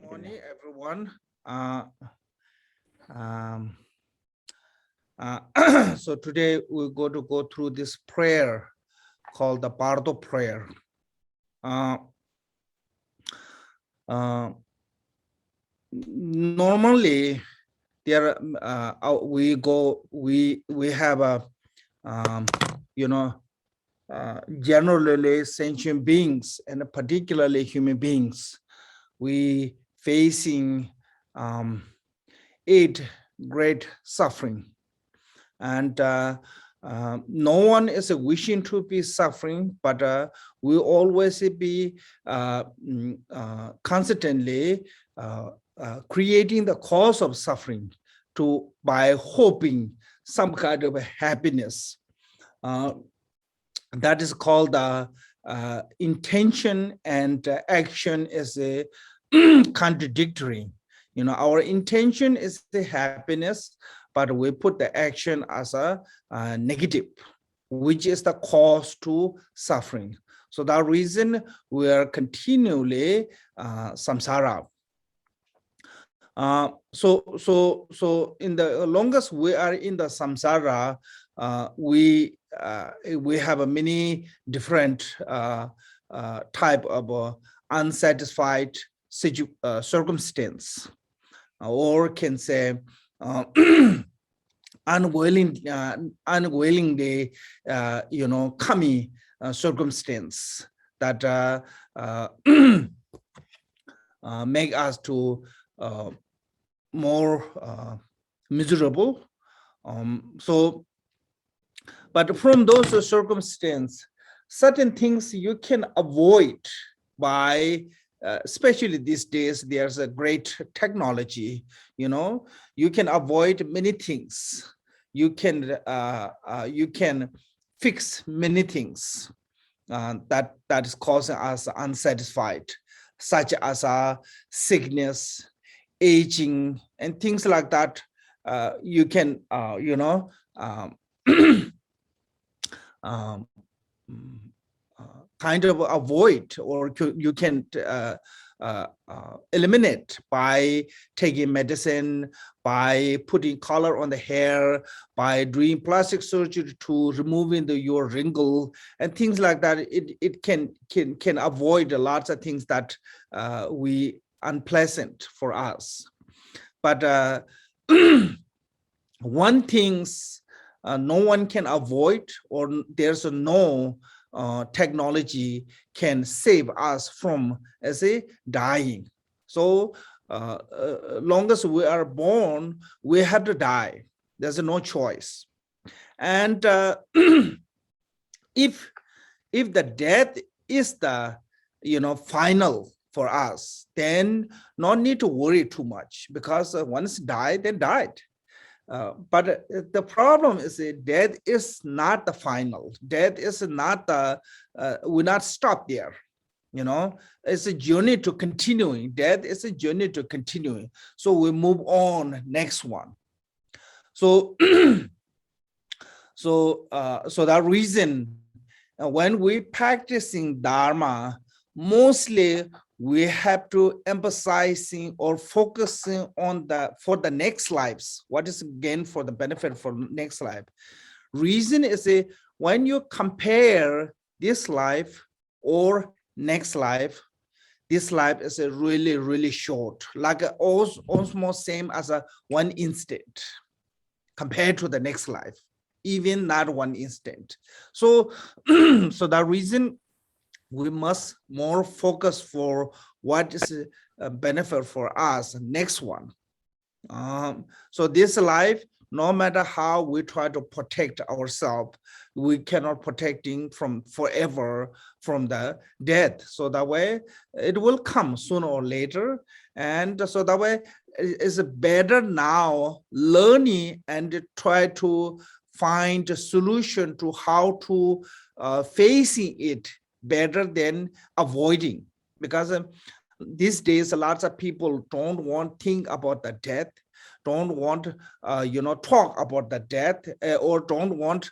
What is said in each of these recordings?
Morning, everyone. Um, so today we're going to go through this prayer called the Bardo prayer. Uh, uh, Normally, there we have a you know generally sentient beings and particularly human beings. We facing 8 great suffering, and no one is wishing to be suffering, but we always be constantly creating the cause of suffering by hoping some kind of happiness. That is called intention, and action is a contradictory. Our intention is the happiness, but we put the action as a negative, which is the cause to suffering. So that reason we are continually samsara. So in the longest we are in the samsara, we have a many different type of unsatisfied circumstance, or can say unwillingly coming circumstance that make us to more miserable. But from those circumstances, certain things you can avoid by, especially these days, there's a great technology. You can avoid many things. You can fix many things that is causing us unsatisfied, such as sickness, aging, and things like that. You can kind of avoid, or you can eliminate by taking medicine, by putting color on the hair, by doing plastic surgery to removing your wrinkle and things like that. It can avoid lots of things that we unpleasant for us. But one things no one can avoid, or there's no technology can save us from, as a dying. So long as we are born, we have to die. There's no choice. And if the death is the final for us, then no need to worry too much, because once died, then died. But the problem is that death is not the final. Death is not the, will not stop there. It's a journey to continuing. Death is a journey to continuing. So we move on next one. So, so that reason, when we practicing Dharma, mostly we have to emphasizing or focusing on for the next lives. What is gain for the benefit for next life? Reason is when you compare this life or next life, this life is a really, really short, like almost same as a 1 instant compared to the next life, even not 1 instant. So, so that reason we must more focus for what is a benefit for us, next one. So this life, no matter how we try to protect ourselves, we cannot protecting from forever from the death. So that way it will come sooner or later. And so that way it's better now learning and try to find a solution to how to facing it better than avoiding. Because these days lots of people don't want to think about the death, don't want talk about the death, or don't want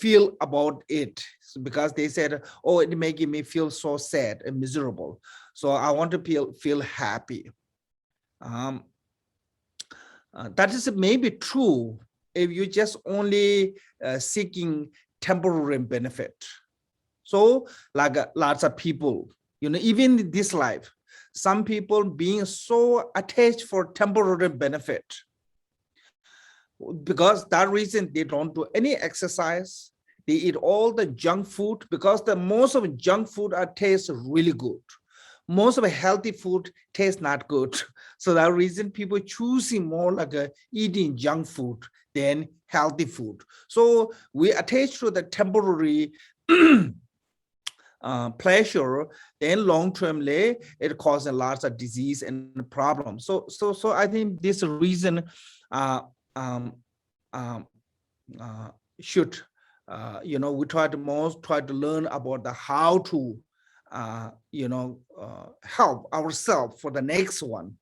feel about it, because they said, oh, it making me feel so sad and miserable, so I want to feel happy. That is maybe true if you just only seeking temporary benefit. So like lots of people, even in this life, some people being so attached for temporary benefit. Because that reason they don't do any exercise. They eat all the junk food because the most of junk food are taste really good. Most of the healthy food tastes not good. So that reason people choosing more like eating junk food than healthy food. So we attach to the temporary pleasure, then long-termly it causes lots of disease and problems. So I think this reason should we try to learn about the how to help ourselves for the next one,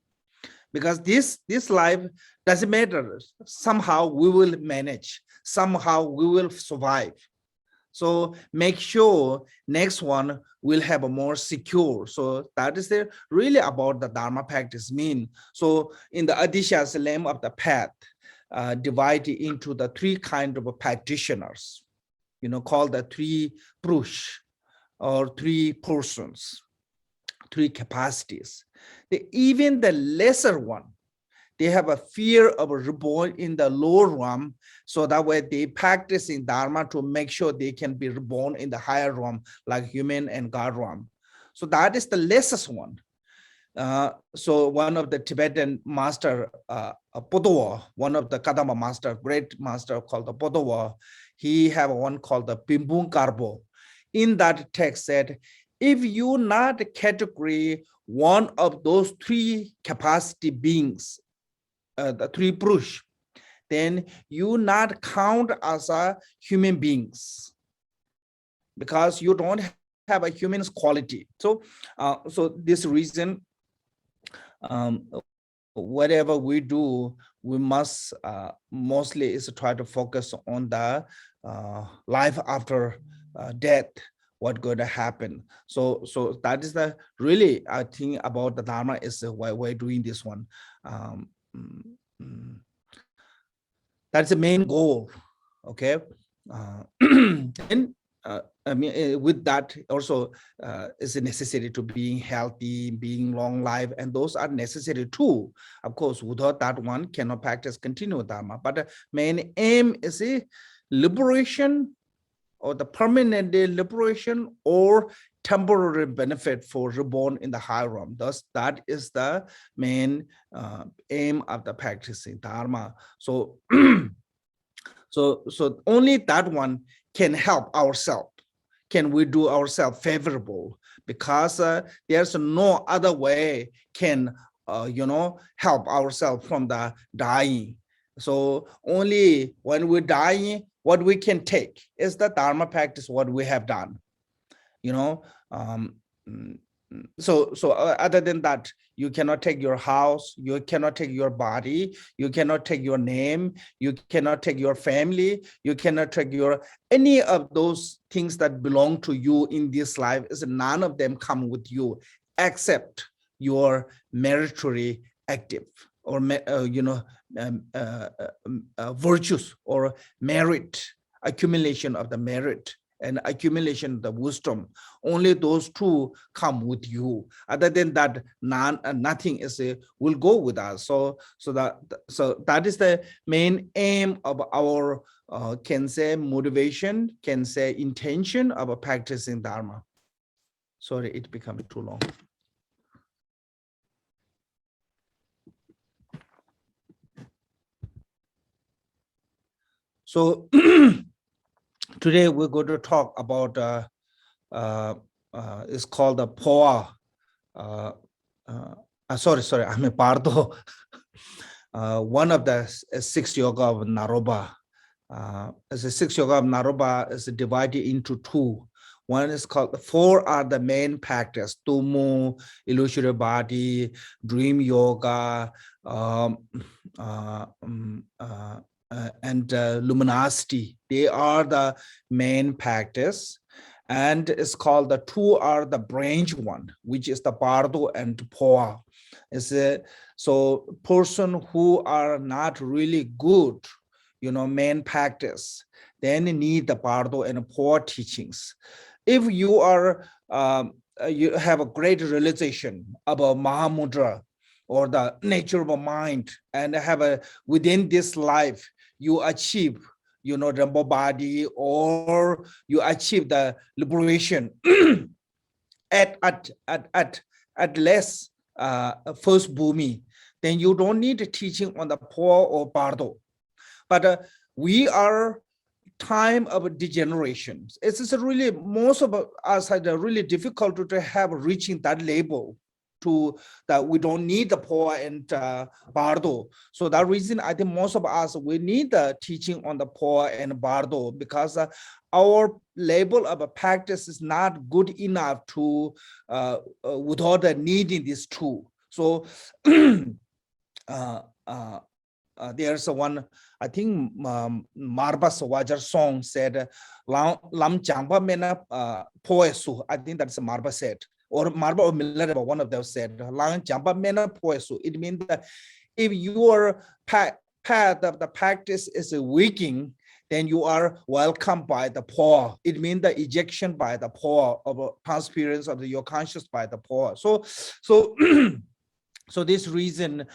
because this life doesn't matter. Somehow we will manage. Somehow we will survive. So make sure next one will have a more secure. So that is really about the Dharma practice mean. So in the Adisha's lamb of the path, divided into the three kind of practitioners, called the three purush, or three persons, three capacities. Even the lesser one, they have a fear of a reborn in the lower realm, so that way they practice in Dharma to make sure they can be reborn in the higher realm, like human and God realm. So that is the lessest one. So one of the Tibetan master, Podowa, one of the Kadama master, great master called the Podowa, he have one called the Pimbung Karbo. In that text said, if you not category one of those three capacity beings, the three purush, then you not count as a human beings, because you don't have a human's quality. So, so this reason, whatever we do, we must mostly is try to focus on the life after death, what going to happen. So that is the really, I think about the Dharma is why we're doing this one. That's the main goal. Okay. And I mean, with that also is necessary to being healthy, being long life, and those are necessary too. Of course, without that one cannot practice continue Dharma. But the main aim is a liberation, or the permanent liberation, or temporary benefit for reborn in the higher realm. Thus, that is the main aim of the practicing Dharma. So, so only that one can help ourselves. Can we do ourselves favorable? Because there's no other way can help ourselves from the dying. So only when we're dying, what we can take is the Dharma practice, what we have done. So other than that, you cannot take your house, you cannot take your body, you cannot take your name, you cannot take your family, you cannot take your any of those things that belong to you in this life. Is none of them come with you except your meritocratic active, or virtues, or merit, accumulation of the merit and accumulation of the wisdom. Only those two come with you. Other than that, nothing is will go with us. So that is the main aim of our can say motivation, can say intention of practicing Dharma. Sorry, it became too long. So today we're going to talk about it's called the Poa. Sorry, I'm a Bardo. One of the six yoga of Naropa. As a six yoga of Naropa is divided into two. One is called, four are the main practice: Tumu, illusory body, dream yoga, and luminosity. They are the main practice. and it's called the two are the branch one, which is the Bardo and Poa. So person who are not really good, main practice, then need the Bardo and Poa teachings. If you are you have a great realization about Mahamudra or the nature of a mind, and have within this life you achieve Rambo body, or you achieve the liberation at less first bhumi, then you don't need a teaching on the Poa or Bardo. But we are time of degeneration. It's really, most of us had a really difficult to have reaching that label to that we don't need the Poa and Bardo. So that reason, I think most of us, we need the teaching on the Poa and Bardo, because our label of a practice is not good enough to without needing these two. So there's one, I think Marbas Wajar song said, Lam Chamba Mena Poesu. I think that's Marba said, or Marba or Miller, one of them said, Lam Chamba Mena Poesu. It means that if your path of the practice is weakening, then you are welcomed by the Poa. It means the ejection by the Poa, of transference of your conscious by the Poa. So this reason,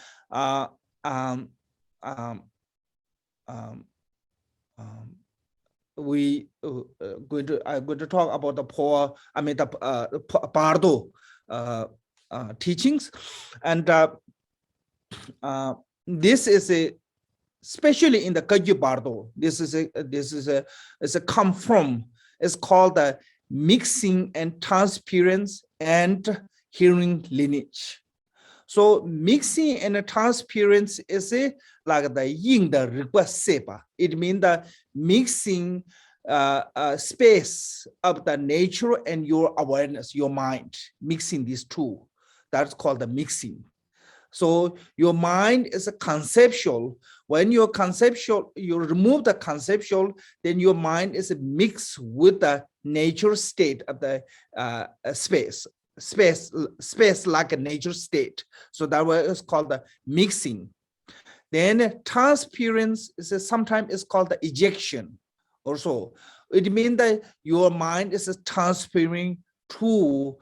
we I'm going to talk about the Poa, I mean the Bardo teachings, and this is especially in the Kagyu Bardo. This is a come from. It's called the mixing and transference and hearing lineage. So mixing and transference is like the yin the request sepa. It means the mixing space of the nature and your awareness, your mind, mixing these two. That's called the mixing. So your mind is a conceptual. When you're conceptual, you remove the conceptual, then your mind is mixed with the nature state of the space like a nature state. So that was called the mixing. Then transference is sometimes it's called the ejection also. It means that your mind is transferring to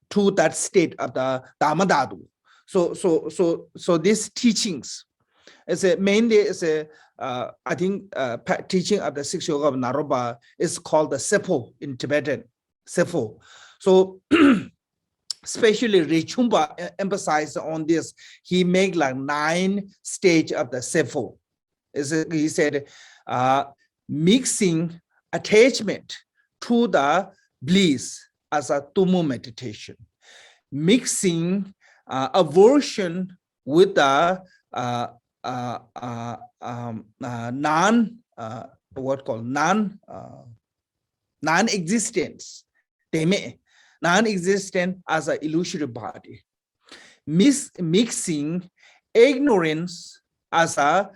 to that state of the Dharma. So these teachings is mainly is I think teaching of the six yoga of Naropa is called the Sepo in Tibetan. Sepo. So especially Rechumba emphasized on this. He made like 9 stages of the Sepo. He said mixing attachment to the bliss as a tumu meditation, mixing aversion with the non-existence, non-existent as an illusory body, mixing ignorance as a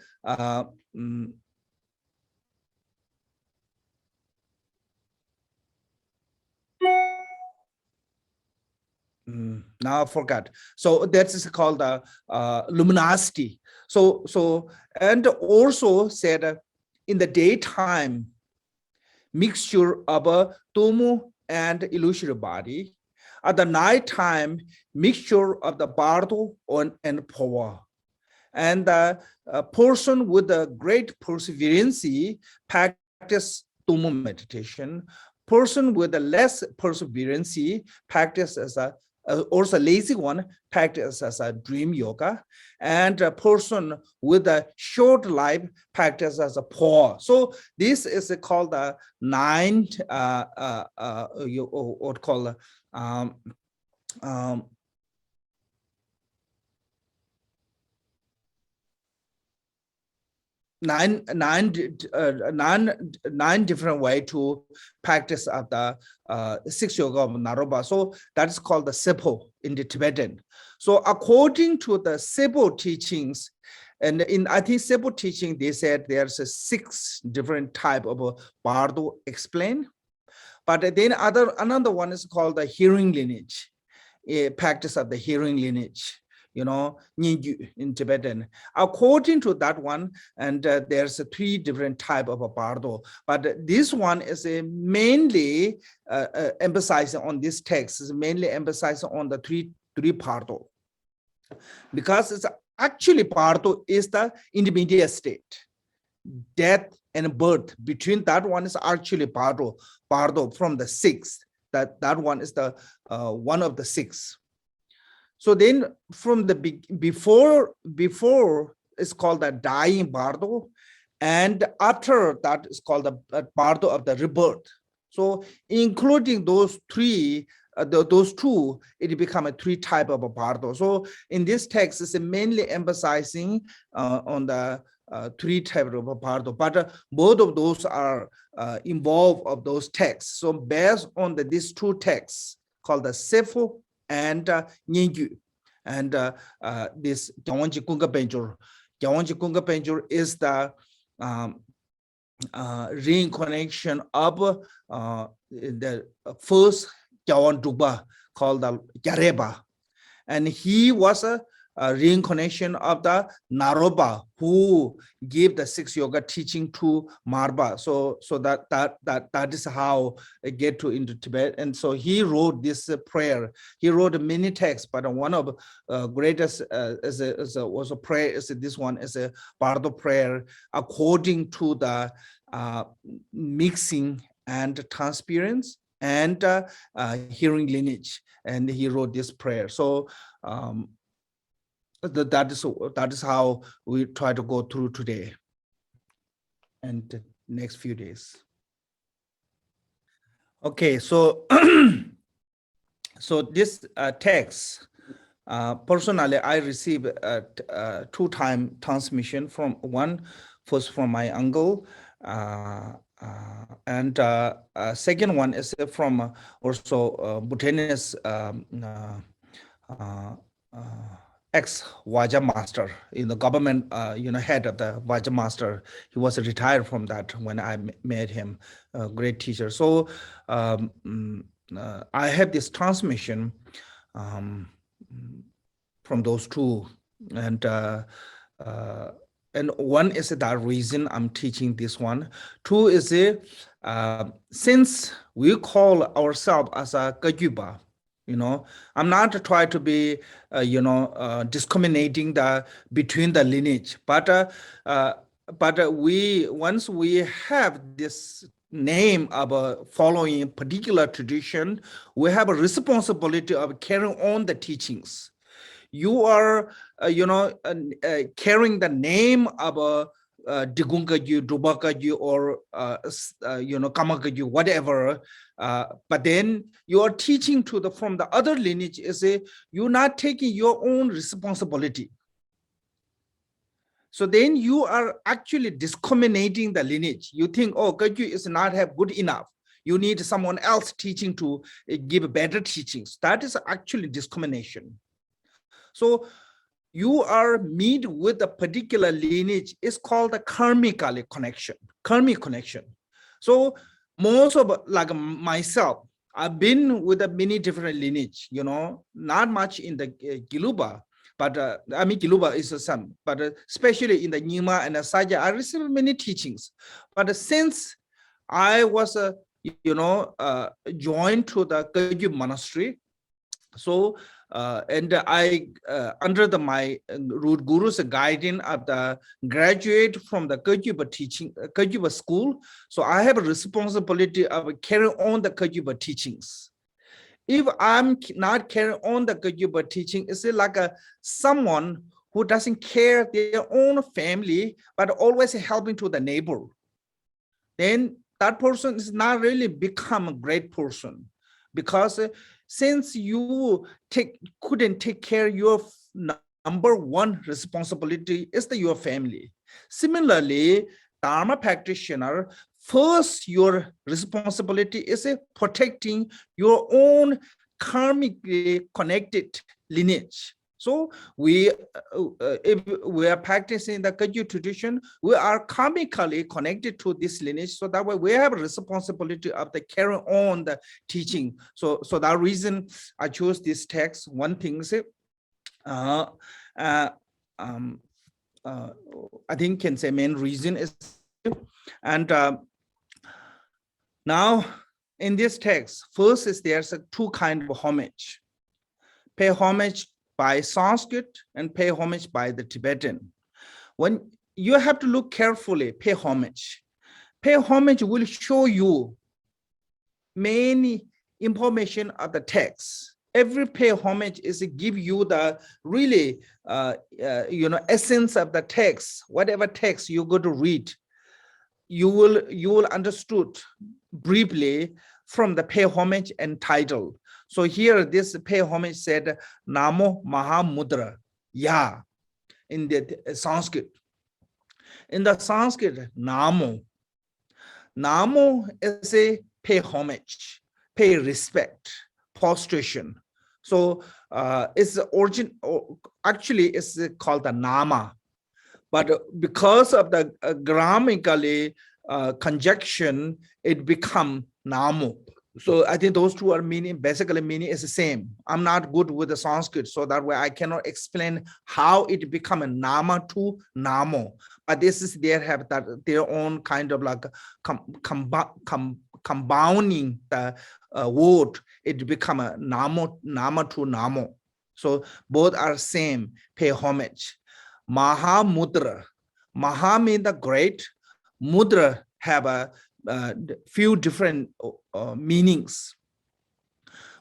now I forgot. So that is called the luminosity. So and also said in the daytime mixture of a tumu and illusory body. At the nighttime mixture of the Bardo and Poa. And the person with a great perseverance practice tumu meditation. Person with a less perseverance practice as a also lazy one practice as a dream yoga, and a person with a short life practice as a Poa. So this is called the 9 what call nine different way to practice of the 6 yoga of Naropa. So that's called the Sepo in the Tibetan. So according to the Sepo teachings, And in, I think, simple teaching, they said there's a 6 different type of Bardo explained. But then another one is called the hearing lineage, a practice of the hearing lineage, Nyingyu in Tibetan. According to that one, and there's 3 different type of a Bardo, but this one is mainly emphasizing on this text, is mainly emphasizing on the three Bardo, because it's actually Bardo is the intermediate state. Death and birth, between that one is actually Bardo from the 6th. That one is the one of the 6. So then from the before it's called the dying Bardo, and after that is called the Bardo of the rebirth. So including those 3, those 2, it become a 3 type of a Bardo. So in this text, it's mainly emphasizing on the 3 type of a Bardo, but both of those are involved of those texts. So based on these 2 texts called the Sefo and Nyingyu, and this Gyalwang Kunga Peljor. Gyalwang Kunga Peljor is the reincarnation of the first Gyalwang Drukpa called the Gyalway, and he was a reincarnation of the Naropa, who gave the 6 yoga teaching to Marba. So that is how I get into Tibet. And so he wrote this prayer. He wrote many texts, but one of greatest was a prayer. Is this one is a Bardo prayer according to the mixing and transference and hearing lineage. And he wrote this prayer. So that is how we try to go through today and the next few days. Okay, so so this text, personally, I received 2-time transmission from one, first from my uncle, and second one is from also Bhutanese ex-Vaja master in the government, head of the Vaja master. He was retired from that when I met him, a great teacher. So I have this transmission from those 2, and one is that reason I'm teaching this one. 2 is since we call ourselves as a Gyuba, I'm not trying to be, discriminating between the lineage, but once we have this name of following a particular tradition, we have a responsibility of carrying on the teachings. You are, carrying the name of Digungaju, Dubakaju, or Kamakaju, whatever. But then you are teaching from the other lineage is you're not taking your own responsibility. So then you are actually discriminating the lineage. You think, oh, Kaju is not have good enough. You need someone else teaching to give better teachings. That is actually discrimination. So you are meet with a particular lineage is called the karmic connection. So most of, like myself, I've been with a many different lineage, not much in the Giluba, but I mean, Giluba is some, but especially in the Nyingma and the Saja, I received many teachings. But since I was, joined to the Kagyu monastery, so and I under my root guru's guiding of the graduate from the Kagyu teaching Kagyu school, so I have a responsibility of carrying on the Kagyu teachings. If I'm not carrying on the Kagyu teaching, it's like someone who doesn't care their own family but always helping to the neighbor. Then that person is not really become a great person, because since you couldn't take care of your number one responsibility is your family. Similarly, Dharma practitioner, first your responsibility is protecting your own karmically connected lineage. So if we are practicing the Kagyu tradition, we are karmically connected to this lineage. So that way we have a responsibility of the carrying on the teaching. So that reason I chose this text. One thing is, I think can say main reason is, and now in this text, first is there's two kinds of homage. Pay homage by Sanskrit and pay homage by the Tibetan. When you have to look carefully, pay homage. Pay homage will show you many information of the text. Every pay homage is to give you the really, essence of the text. Whatever text you go to read, you will understood briefly from the pay homage and title. So here, this pay homage said Namo Mahamudra, Ya, in the Sanskrit. In the Sanskrit, Namo is a pay homage, pay respect, prostration. So it's the origin, actually it's called the Nama. But because of the grammatically conjunction, it become Namo. So I think those two are basically meaning is the same. I'm not good with the Sanskrit, so that way I cannot explain how it become a Nama to Namo. But this is have their own kind of like combining the word. It become a Nama to Namo. So both are same, pay homage. Mahamudra. Maha means the great. Mudra have a few different meanings.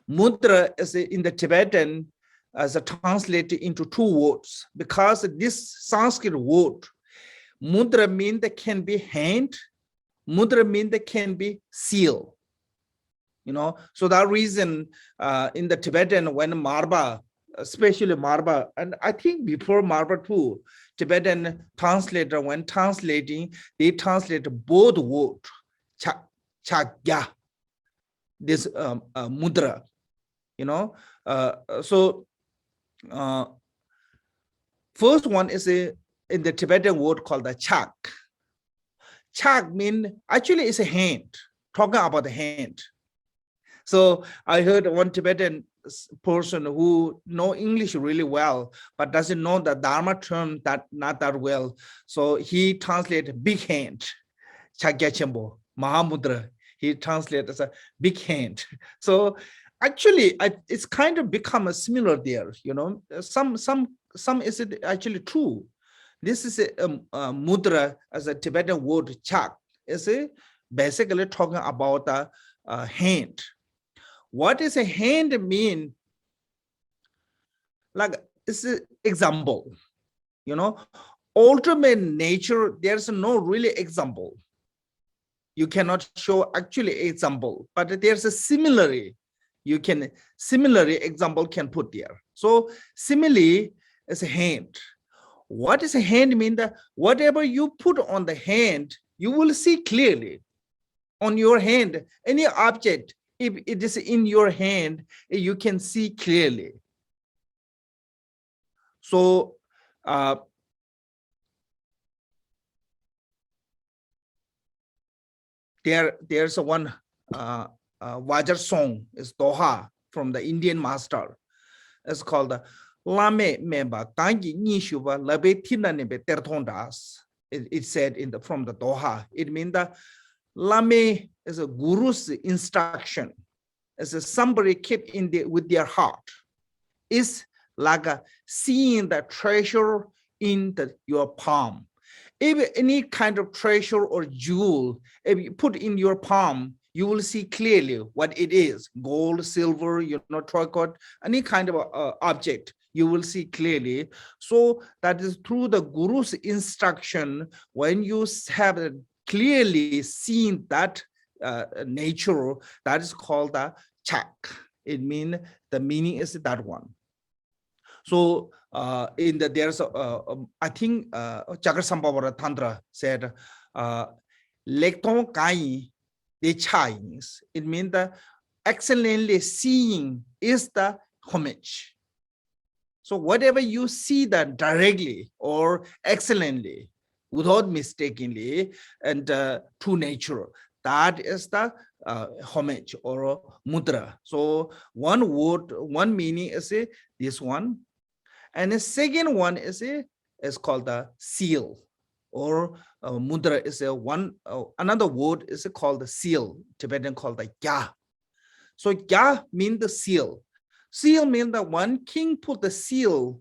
Mudra is in the Tibetan as a translated into two words, because this Sanskrit word, mudra means that can be hand, mudra means that can be seal. So that reason in the Tibetan, when Marba, especially Marba, and I think before Marba too, Tibetan translator, when translating, they translate both words, chagya, this mudra, so first one is in the Tibetan word called the chak. Chak means, actually it's a hand, talking about the hand. So I heard one Tibetan person who know English really well, but doesn't know the Dharma term not that well. So he translated big hand, Chagya Chembo, Mahamudra. He translated as a big hand. So actually, it's kind of become a similar there. Some is it actually true. This is a mudra as a Tibetan word chak. Is basically talking about a hand. What does a hand mean? Like, this is example, ultimate nature, there's no really example. You cannot show actually example, but there's a similarly example can put there. So simile is a hand. What does a hand mean? That whatever you put on the hand, you will see clearly. On your hand, any object, if it is in your hand, you can see clearly. So there's one Vajar song, is Doha from the Indian master. It's called Lame Meba Tangi Nishuva Labe Tina Nebe Tertondas. It said from the Doha. It means that Lame is a guru's instruction. As somebody kept with their heart. It's like seeing the treasure in your palm. If any kind of treasure or jewel, if you put in your palm, you will see clearly what it is. Gold, silver, tricot, any kind of object, you will see clearly. So that is through the guru's instruction, when you have clearly seen that nature, that is called the chak. It means the meaning is that one. So there's I think Chakra Tantra said Lekton Kai de Chinese. It means that excellently seeing is the homage. So whatever you see that directly or excellently, without mistakenly, and true nature, that is the homage or mudra. So one word, one meaning is this one, and the second one is called the seal, or mudra is another word is called the seal. Tibetan called the gya. So gya means the seal. Seal means that one king put the seal,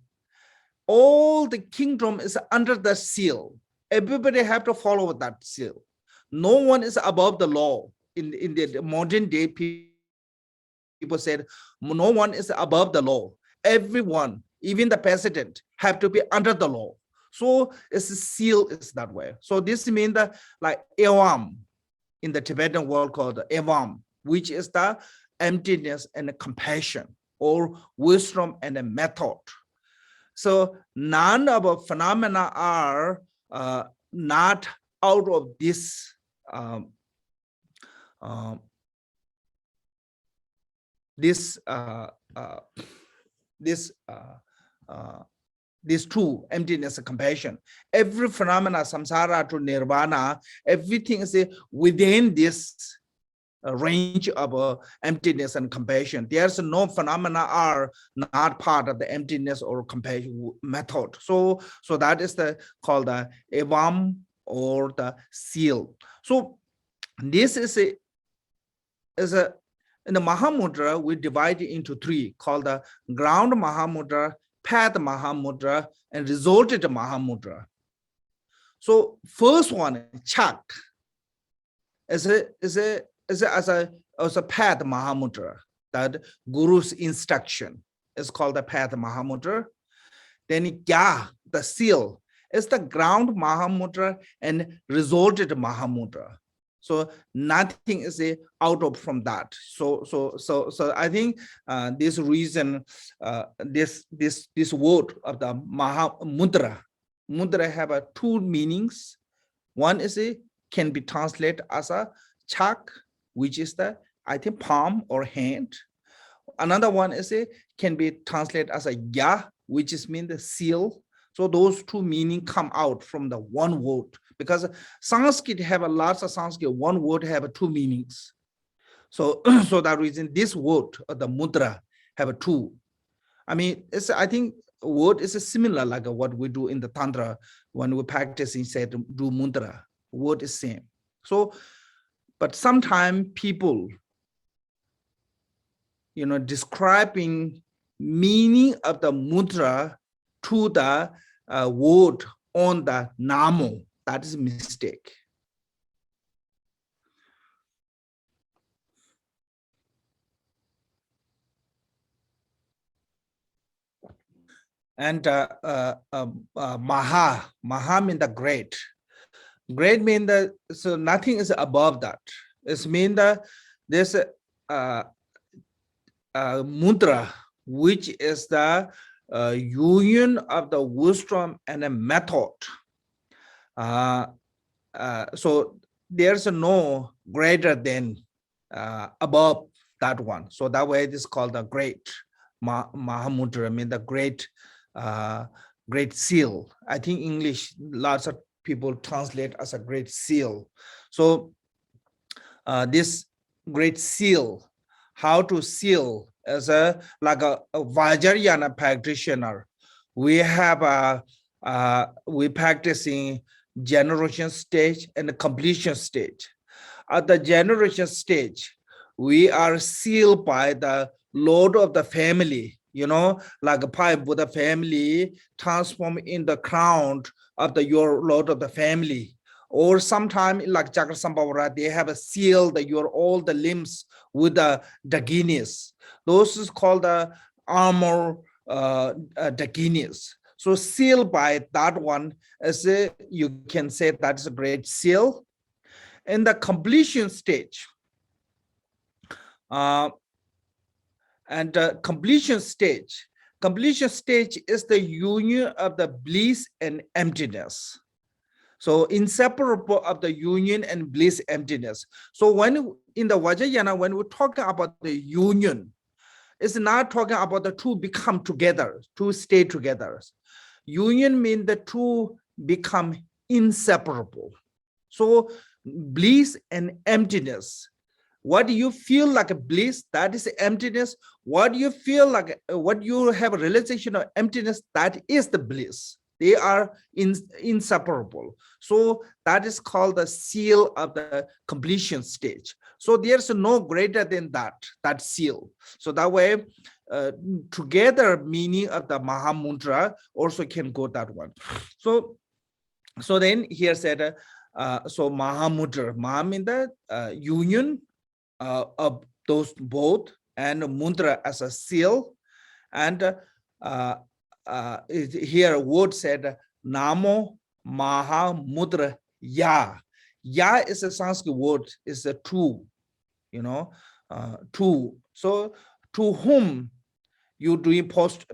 all the kingdom is under the seal. Everybody have to follow that seal. No one is above the law. In the modern day, people said no one is above the law. Everyone, even the president, have to be under the law. So it's a seal is that way. So this means that like evam in the Tibetan word called evam, which is the emptiness and the compassion, or wisdom and a method. So none of the phenomena are not out of this this true emptiness and compassion. Every phenomena, samsara to nirvana, everything is within this range of emptiness and compassion. There's no phenomena are not part of the emptiness or compassion method. So that is called the evam, or the seal. So this is in the Mahamudra, we divide it into three, called the ground Mahamudra, path Mahamudra, and resulted Mahamudra. So first one, chak, is a path Mahamudra, that Guru's instruction is called the path Mahamudra. Then Gya, the seal, is the ground Mahamudra and resulted Mahamudra. So nothing is out of from that. So I think this reason, this word of the Mahamudra, mudra have two meanings. One is can be translated as a chak, which is the, I think, palm or hand. Another one is can be translated as a ya, which is mean the seal. So those two meanings come out from the one word, because Sanskrit have a lots of Sanskrit, one word have two meanings. So so that reason this word, the mudra, have two. I mean, I think word is similar like what we do in the tantra when we practice inside do mudra. Word is same. So, but sometimes people, describing meaning of the mudra to the word on the namo, that is a mistake. And maha means the great. Great means that, so nothing is above that. It means that there's a mudra, which is the union of the wisdom and a method. So there's no greater than above that one. So that way it is called the great Mahamudra, I mean the great great seal. I think English, lots of people translate as a great seal. So this great seal, how to seal as like a Vajrayana practitioner, we have we practicing generation stage and the completion stage. At the generation stage, we are sealed by the Lord of the family, like a pipe with the family transform in the crown of your Lord of the family. Or sometimes like Jagrasambhavara, they have a seal that all the limbs with the daginis. Those is called the armor daginis. So seal by that one, as you can say that's a great seal. In the completion stage, completion stage is the union of the bliss and emptiness. So inseparable of the union and bliss emptiness. So when in the Vajrayana, when we talk about the union, It's not talking about the two become together, two stay together. Union means the two become inseparable. So bliss and emptiness. What do you feel like a bliss? That is emptiness. What do you feel like, what you have a realization of emptiness, that is the bliss. They are inseparable. So that is called the seal of the completion stage. So there's no greater than that seal. So that way, together meaning of the Mahamudra also can go that one. So then here said, so Mahamudra, Maha means the union of those both, and mudra as a seal. And here word said Namo Mahamudra Ya. Ya is a Sanskrit word, is a two, two. So to whom you doing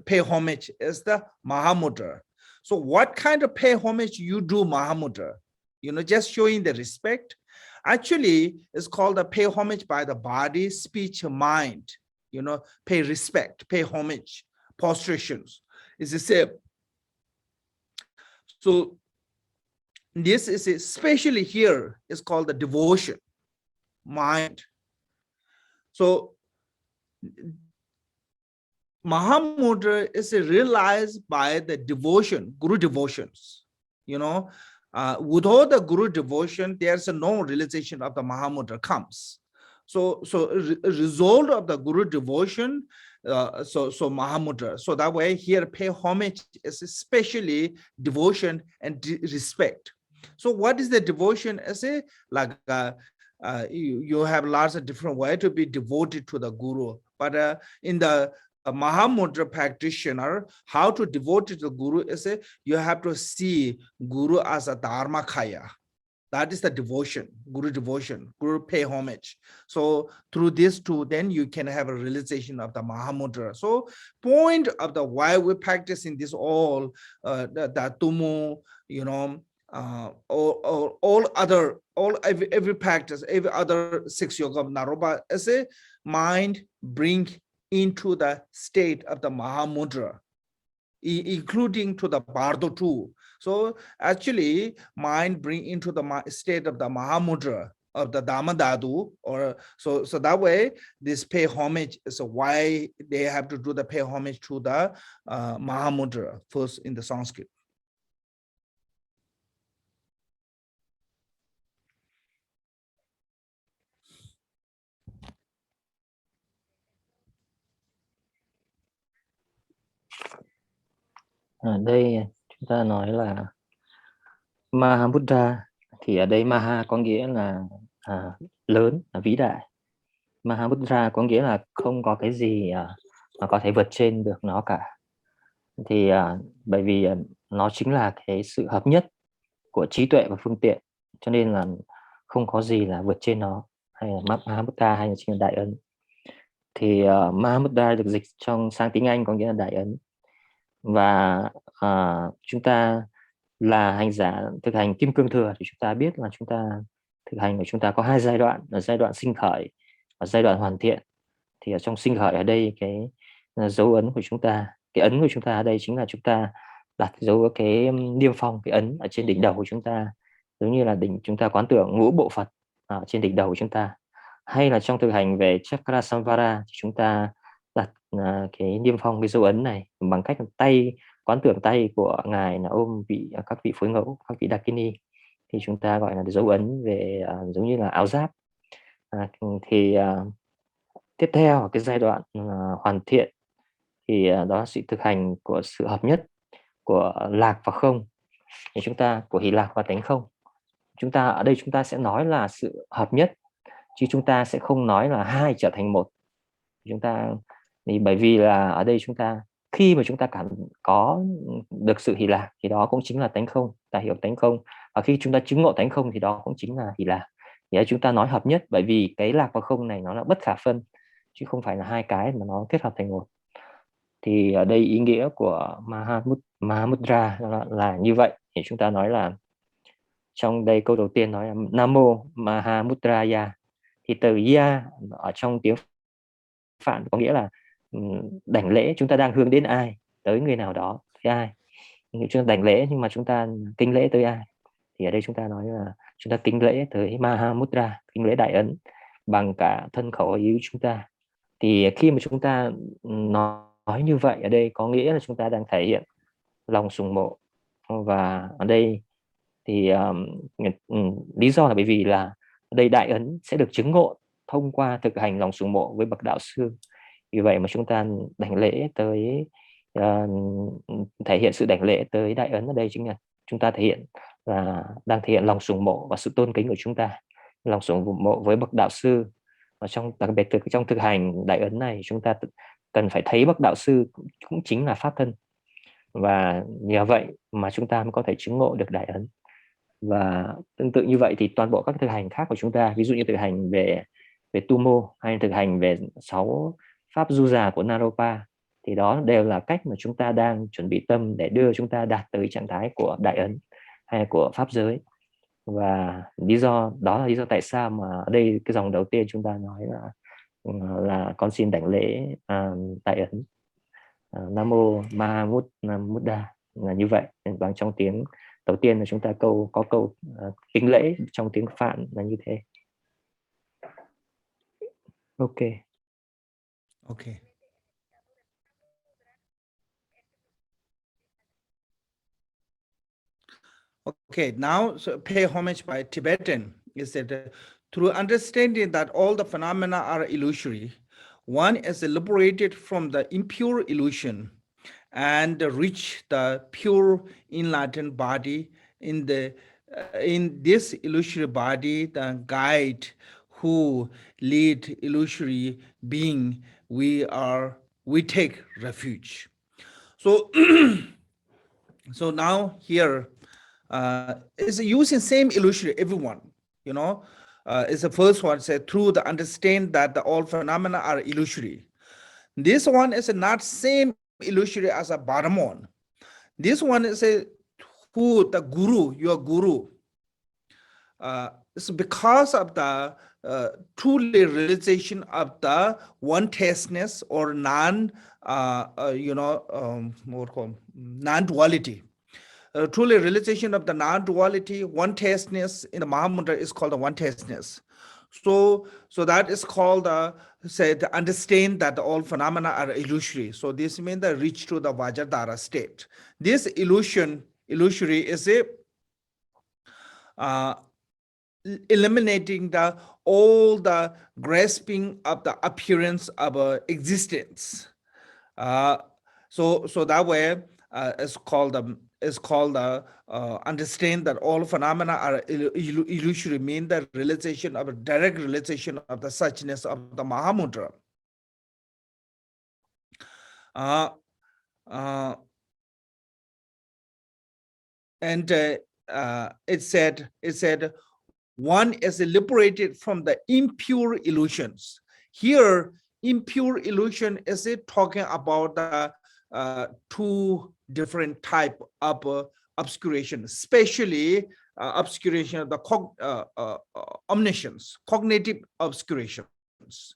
pay homage is the Mahamudra. So what kind of pay homage you do Mahamudra? Just showing the respect. Actually, it's called a pay homage by the body, speech, mind. Pay respect, pay homage, prostrations. It's the same. So this is especially here is called the devotion, mind. So Mahamudra is realized by the devotion, Guru devotions. Without the Guru devotion, there's no realization of the Mahamudra comes. So result of the Guru devotion, so Mahamudra. So that way here pay homage is especially devotion and respect. So what is the devotion? As like you have lots of different ways to be devoted to the Guru, but in the Mahamudra practitioner, how to devote to the Guru is you have to see Guru as a Dharma Kaya. That is the devotion, Guru pay homage. So through this two, then you can have a realization of the Mahamudra. So point of the why we're practicing this all, the Tumu, every practice, every other 6 yoga of Naropa is a mind bring into the state of the Mahamudra, including to the Bardo too. So actually, mind bring into the state of the Mahamudra of the Dharma Dadu, or so that way this pay homage is why they have to do the pay homage to the Mahamudra first in the Sanskrit. Ở đây chúng ta nói là Mahamudra, thì ở đây Maha có nghĩa là lớn, là vĩ đại. Mahamudra có nghĩa là không có cái gì mà có thể vượt trên được nó cả. Thì bởi vì nó chính là cái sự hợp nhất của trí tuệ và phương tiện, cho nên là không có gì là vượt trên nó, hay là Mahamudra hay là chính là đại ấn. Thì Mahamudra được dịch sang tiếng Anh có nghĩa là đại ấn. Và chúng ta là hành giả thực hành kim cương thừa thì chúng ta biết là chúng ta thực hành của chúng ta có 2 giai đoạn, là giai đoạn sinh khởi và giai đoạn hoàn thiện. Thì ở trong sinh khởi ở đây cái dấu ấn của chúng ta, cái ấn của chúng ta ở đây chính là chúng ta đặt dấu cái niêm phong, cái ấn ở trên đỉnh đầu của chúng ta, giống như là chúng ta quán tưởng ngũ bộ Phật ở trên đỉnh đầu của chúng ta. Hay là trong thực hành về chakra samvara thì chúng ta đặt cái niêm phong, cái dấu ấn này bằng cách tay, quán tưởng tay của ngài là ôm các vị phối ngẫu, các vị Dakini, thì chúng ta gọi là dấu ấn về giống như là áo giáp. Thì tiếp theo cái giai đoạn hoàn thiện thì đó là sự thực hành của sự hợp nhất của lạc và không, thì chúng ta của hỷ lạc và tánh không. Chúng ta ở đây chúng ta sẽ nói là sự hợp nhất, chứ chúng ta sẽ không nói là hai trở thành một. Chúng ta thì bởi vì là ở đây chúng ta khi mà chúng ta có được sự hỷ lạc thì đó cũng chính là tánh không, ta hiểu tánh không. Và khi chúng ta chứng ngộ tánh không thì đó cũng chính là hỷ lạc. Thì chúng ta nói hợp nhất bởi vì cái lạc và không này nó là bất khả phân, chứ không phải là hai cái mà nó kết hợp thành một. Thì ở đây ý nghĩa của Mahamudra là như vậy. Thì chúng ta nói là trong đây câu đầu tiên nói là Namo Mahamudraya. Thì từ ya ở trong tiếng Phạn có nghĩa là đảnh lễ, chúng ta đang hướng đến ai, tới người nào đó, tới ai. Chúng ta đảnh lễ nhưng mà chúng ta kính lễ tới ai? Thì ở đây chúng ta nói là chúng ta kính lễ tới Mahamudra, kính lễ đại ấn bằng cả thân khẩu ý chúng ta. Thì khi mà chúng ta nói như vậy ở đây có nghĩa là chúng ta đang thể hiện lòng sùng mộ. Và ở đây thì lý do là bởi vì là ở đây đại ấn sẽ được chứng ngộ thông qua thực hành lòng sùng mộ với bậc đạo sư. Vì vậy mà chúng ta đảnh lễ tới thể hiện sự đảnh lễ tới đại ấn ở đây chính là chúng ta thể hiện là đang thể hiện lòng sùng mộ và sự tôn kính của chúng ta, lòng sùng mộ với bậc đạo sư. Và đặc biệt trong thực hành đại ấn này, chúng ta cần phải thấy bậc đạo sư cũng chính là pháp thân, và nhờ vậy mà chúng ta mới có thể chứng ngộ được đại ấn. Và tương tự như vậy thì toàn bộ các thực hành khác của chúng ta, ví dụ như thực hành về tu mô hay thực hành về 6 pháp du già của Naropa, thì đó đều là cách mà chúng ta đang chuẩn bị tâm để đưa chúng ta đạt tới trạng thái của đại ấn hay của pháp giới. Và đó là lý do tại sao mà ở đây cái dòng đầu tiên chúng ta nói là con xin đảnh lễ đại ấn Namo Mahamudra, là như vậy. Bằng trong tiếng đầu tiên là chúng ta có câu kính lễ trong tiếng Phạn là như thế. Ok. Okay, now so pay homage by Tibetan is that through understanding that all the phenomena are illusory, one is liberated from the impure illusion and reach the pure enlightened body. In this illusory body, the guide who lead illusory being, we take refuge. So so now here is using same illusory, everyone, is the first one, said through the understand that the all phenomena are illusory. This one is not same illusory as a Baramon. This one is who the guru, your guru. It's because of the truly realization of the one-tasteness or non-duality. Truly realization of the non-duality, one-tasteness in the Mahamudra is called the one-tasteness. So that is called to understand that all phenomena are illusory. So this means the reach to the Vajradhara state. This illusory is eliminating all the grasping of the appearance of existence. So that way is called understand that all phenomena are illusory, mean the realization of a direct realization of the suchness of the Mahamudra. And it said one is liberated from the impure illusions. Here, impure illusion is talking about the two different type of obscuration, especially obscuration of the omniscience, cognitive obscurations,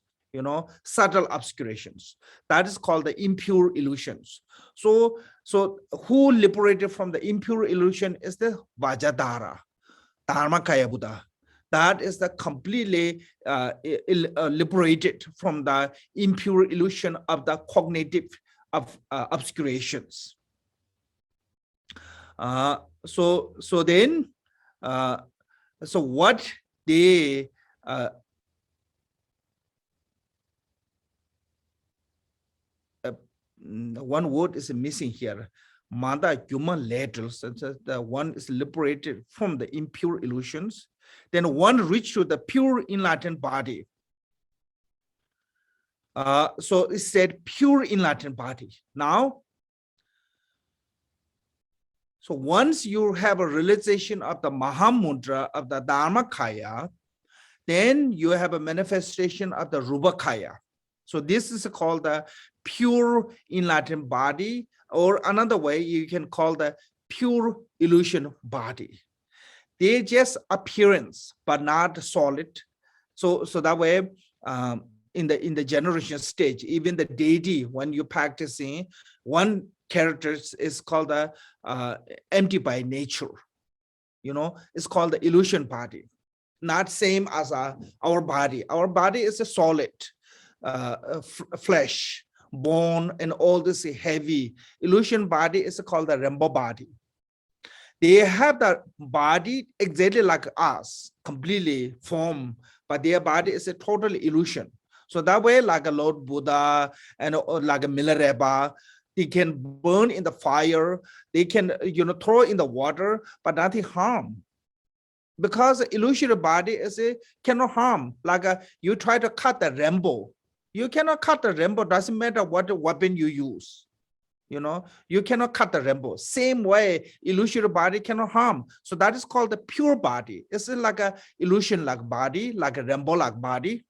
subtle obscurations. That is called the impure illusions. So who liberated from the impure illusion is the Vajradhara, Dharma Kaya Buddha. That is the completely liberated from the impure illusion of the cognitive obscurations. So what they one word is missing here. Manda human laterals, the one is liberated from the impure illusions. Then one reach to the pure enlightened body. So it said pure enlightened body. Now, so once you have a realization of the Mahamudra of the Dharmakaya, then you have a manifestation of the Rupakaya. So this is called the pure enlightened body, or another way you can call the pure illusion body. They just appearance, but not solid. So that way, in the generation stage, even the deity, when you're practicing, one character is called the empty by nature. It's called the illusion body. Not same as our body. Our body is a solid flesh, bone, and all this heavy. Illusion body is called the rainbow body. They have the body exactly like us, completely formed, but their body is a total illusion. So that way, like a Lord Buddha and like a Milarepa, they can burn in the fire, they can throw in the water, but nothing harm. Because the illusory body cannot harm. Like you try to cut the rainbow, you cannot cut the rainbow. Doesn't matter what weapon you use. You cannot cut the rainbow. Same way, illusory body cannot harm. So that is called the pure body. It's like a illusion like body, like a rainbow like body.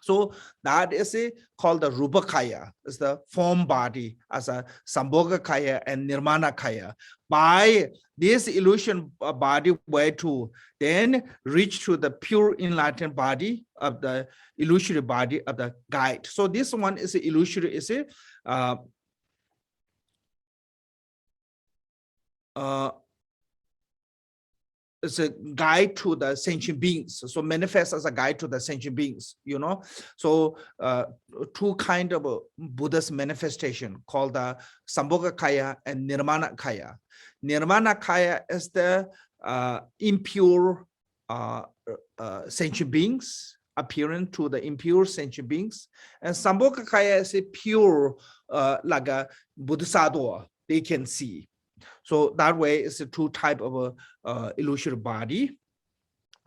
So that is called the Rupakaya. It's the form body as a Sambhogakaya and Nirmanakaya. By this illusion body way to then reach to the pure enlightened body of the illusory body of the guide. So this one is illusory, it's a guide to the sentient beings. So manifest as a guide to the sentient beings, So two kind of Buddha's manifestation called the Sambhogakaya and Nirmanakaya. Nirmanakaya is the impure sentient beings, appearing to the impure sentient beings. And Sambhogakaya is a pure, like a Bodhisattva, they can see. So that way it's a two type of illusory body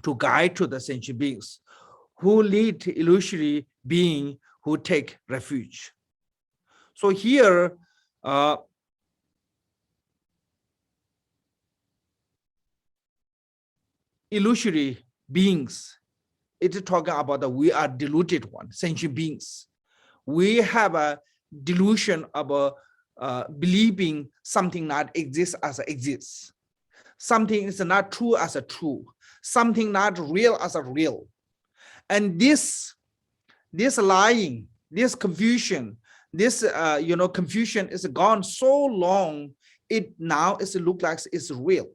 to guide to the sentient beings who lead to illusory being who take refuge. So here, illusory beings, it's talking about that we are deluded one, sentient beings. We have a delusion of believing something not exists as exists. Something is not true as a true. Something not real as a real. And this lying, this confusion, this confusion is gone so long, it now is look like it's real.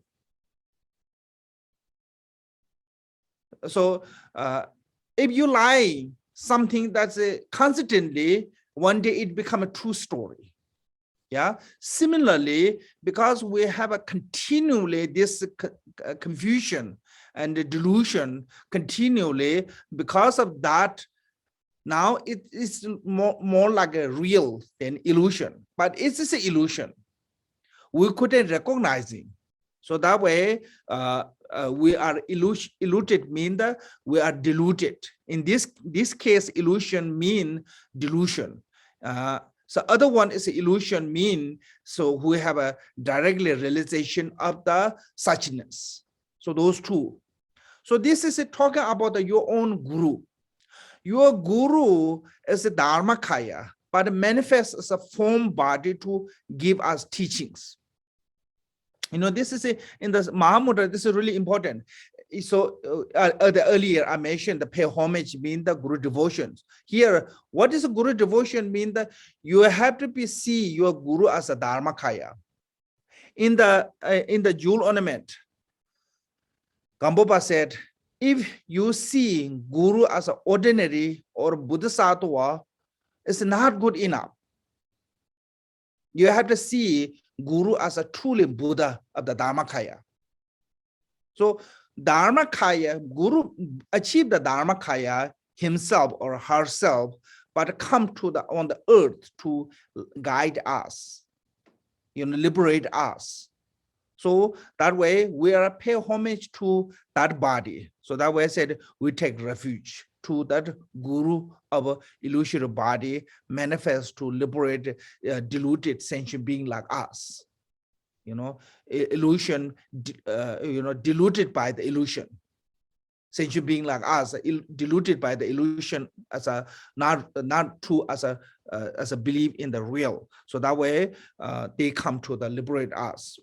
So if you lie something that's constantly, one day it become a true story. Yeah. Similarly, because we have a continually this confusion and the delusion continually, because of that, now it is more like a real than illusion. But it's just an illusion. We couldn't recognize it. So that way, we are illuded, mean that we are deluded. In this case, illusion mean delusion. So other one is illusion mean, so we have a directly realization of the suchness. So those two. So this is talking about your own guru. Your guru is a Dharmakaya, but manifests as a form body to give us teachings. This is in the Mahamudra, this is really important. So earlier I mentioned the pay homage mean the Guru devotions. Here, what is a Guru devotion mean? That you have to see your Guru as a Dharmakaya. In the jewel ornament, Gampopa said, if you see Guru as an ordinary or Bodhisattva, it's not good enough. You have to see Guru as a truly Buddha of the Dharmakaya. So Dharmakaya, Guru achieved the Dharmakaya himself or herself, but come to on the earth to guide us, liberate us. So that way we are pay homage to that body. So that way I said we take refuge to that Guru of illusory body, manifest to liberate deluded sentient being like us. Illusion, deluded by the illusion. Sentient being like us, deluded by the illusion as a not true as a belief in the real. So that way they come to the liberate us.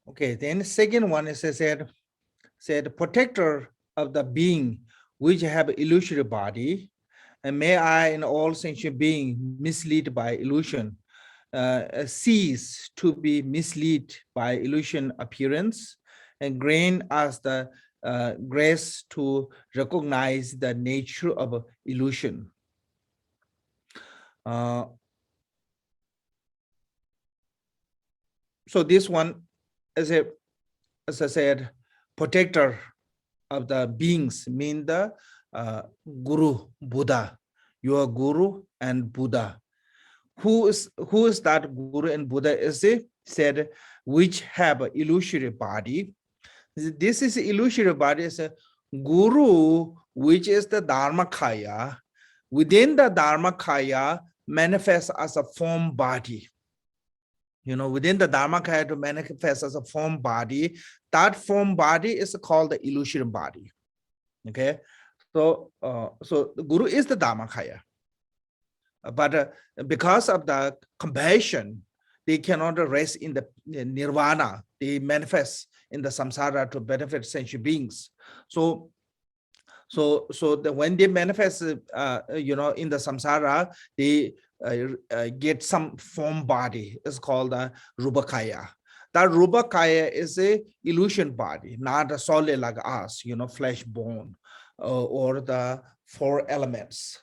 Okay, then the second one is said protector of the being which have illusory body, and may I and all sentient being misled by illusion, cease to be misled by illusion appearance, and grant us the grace to recognize the nature of illusion. So this one is as I said, protector of the beings, mean the Guru, Buddha, your Guru and Buddha. Who is that Guru and Buddha? Is it said which have an illusory body? This is illusory body is a Guru, which is the Dharmakaya. Within the Dharmakaya manifests as a form body. You know, within the Dharmakaya to manifest as a form body, that form body is called the illusory body. Okay, so so the Guru is the Dharmakaya, but because of the compassion, they cannot rest in the nirvana. They manifest in the samsara to benefit sentient beings. So when they manifest, you know, in the samsara, they get some form body. It's called the rupakaya. That rupakaya is a illusion body, not a solid like us, you know, flesh, bone, or the four elements.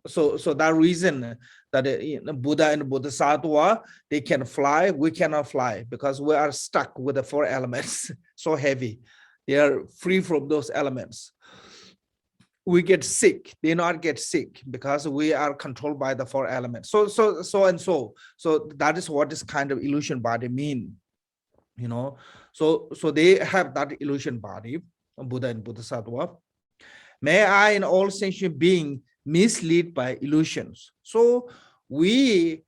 So that reason that Buddha and Bodhisattva, they can fly, we cannot fly because we are stuck with the four elements, so heavy. They are free from those elements. We get sick, they not get sick because we are controlled by the four elements. So that is what this kind of illusion body mean, you know. So they have that illusion body, Buddha and Bodhisattva. May I and all sentient being misled by illusions. So we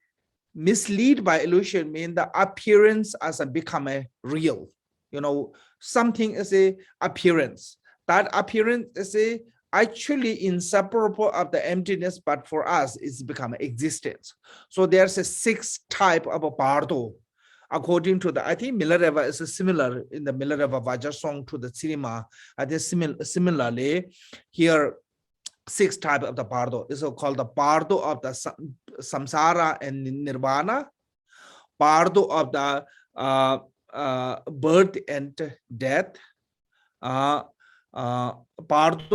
mislead by illusion mean the appearance as a become a real, you know, something is a appearance. That appearance is a actually inseparable of the emptiness, but for us it's become existence. So there's a 6 type of a Bardo. According to the, I think Milarepa is a similar in the Milarepa Vajra song to the Tsirima. I think similarly here 6 type of the Bardo is called the Bardo of the samsara and nirvana, Bardo of the birth and death, Bardo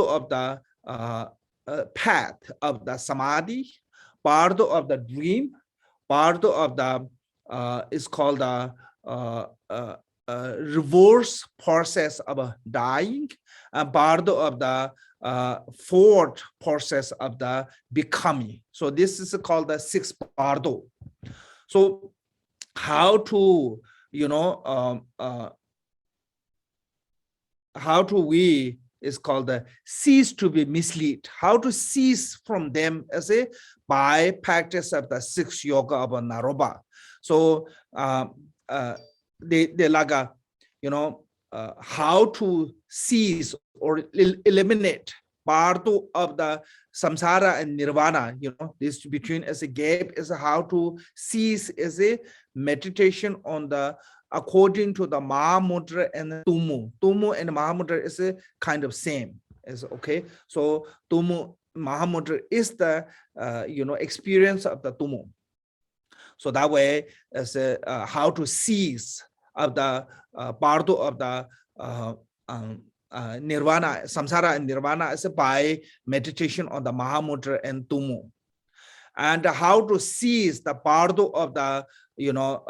of the path of the samadhi, Bardo of the dream, Bardo of the is called the reverse process of dying, and Bardo of the forward process of the becoming. So this is called the 6 Bardo. So how to, you know, how to we is called the cease to be misled. How to cease from them as a by practice of the 6 yoga of Naropa. So they like a, you know, how to cease or eliminate Bardo of the samsara and nirvana, you know, this between as a gap is how to cease as a meditation on the according to the Mahamudra and Tumu. Tumu and Mahamudra is a kind of same as okay. So Tumu Mahamudra is the you know, experience of the Tumu. So that way as how to cease of the Bardo of the nirvana, samsara and nirvana is by meditation on the Mahamudra and Tumu. And how to cease the Bardo of the, you know,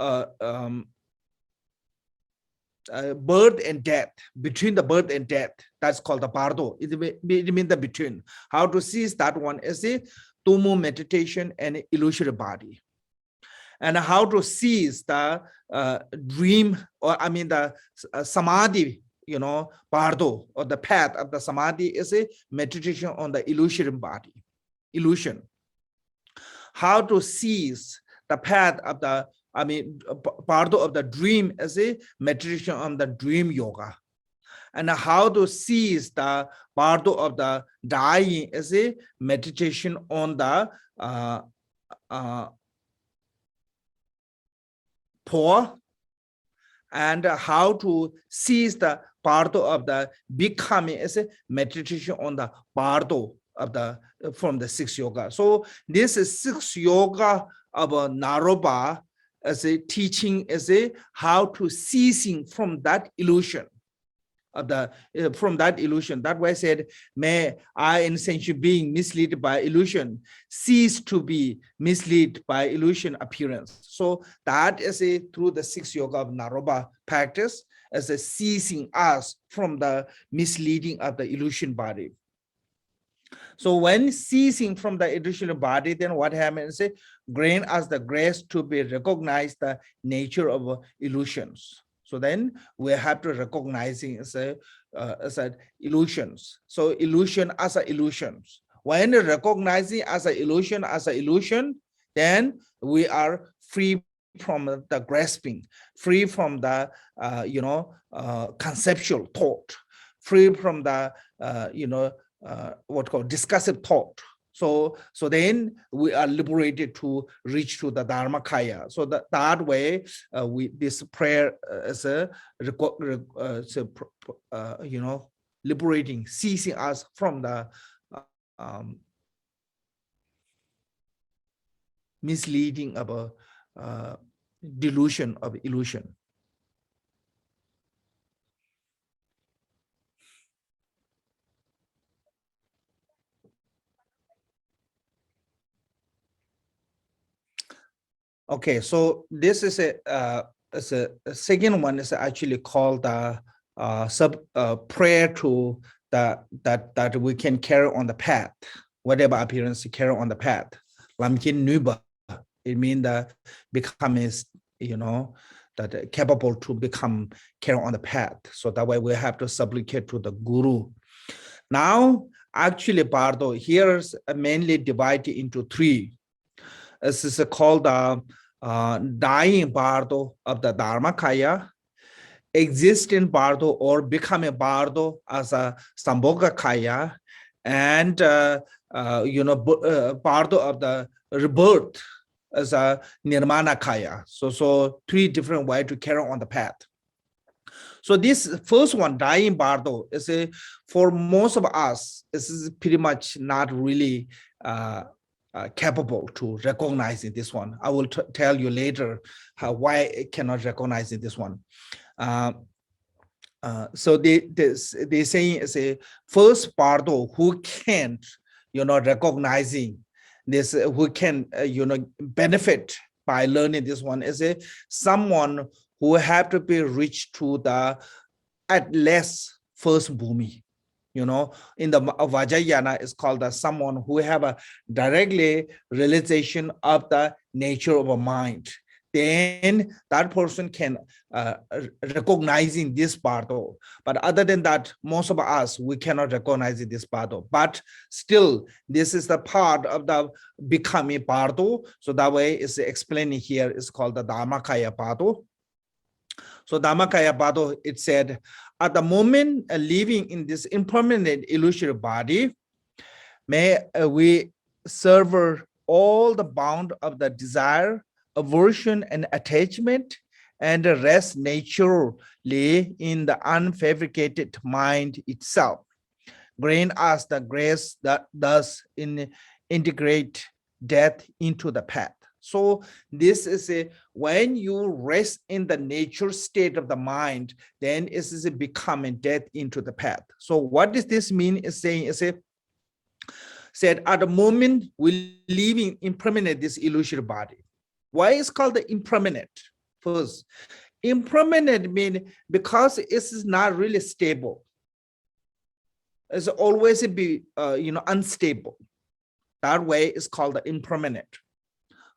birth and death, between the birth and death, that's called the Bardo. It means the between. How to cease that one is the Tumu meditation and illusory body. And how to cease the dream, or I mean the samadhi, you know, Bardo, or the path of the samadhi is a meditation on the illusory body, illusion. How to cease the path of the, I mean, Bardo of the dream is a meditation on the dream yoga. And how to cease the Bardo of the dying is a meditation on the poor, and how to seize the Bardo of the becoming as a meditation on the Bardo of the from the sixth yoga. So this is sixth yoga of a Naropa as a teaching as a how to ceasing from that illusion of the from that illusion. That way I said, may I in sentient being misled by illusion cease to be misled by illusion appearance. So that is a through the sixth yoga of Naropa practice as a ceasing us from the misleading of the illusion body. So when ceasing from the illusion body, then what happens? Grant us the grace to be recognized the nature of illusions. So then we have to recognizing as illusions. So illusion as a illusions. When recognizing as a illusion, then we are free from the grasping, free from the conceptual thought, free from the what called discursive thought. So then we are liberated to reach to the Dharmakaya. So that way, this prayer is a liberating, ceasing us from the misleading of a delusion of illusion. Okay, so this is a second one is actually called the prayer to that we can carry on the path, whatever appearance to carry on the path. Lamkin nuba, it means that become is that capable to become carry on the path. So that way we have to supplicate to the guru. Now, actually, Bardo here is mainly divided into three. This is called the dying Bardo of the Dharmakaya, existing Bardo or becoming Bardo as a Sambhogakaya, and Bardo of the rebirth as a Nirmanakaya. So three different ways to carry on the path. So this first one, dying Bardo, is for most of us, this is pretty much not really capable to recognizing this one. I will tell you later why I cannot recognize this one. So they saying is a first Bardo who can't, recognizing this, who can, benefit by learning this one is someone who have to be reached to the at least first bhumi. In the Vajrayana is called someone who have a directly realization of the nature of a mind. Then that person can recognizing this Bardo. But other than that, most of us, we cannot recognize this Bardo. But still, this is the part of the becoming Bardo. So that way is explaining here is called the Dharmakaya Bardo. So Dharmakaya Bardo, it said, at the moment living in this impermanent illusory body, may we sever all the bound of the desire, aversion, and attachment, and rest naturally in the unfabricated mind itself. Grant us the grace that thus integrate death into the path. So this is when you rest in the nature state of the mind, then it is becoming death into the path. So what does this mean? Is saying said at the moment we living impermanent this illusory body. Why is called the impermanent? First, impermanent mean because it is not really stable. It's always be unstable. That way is called the impermanent.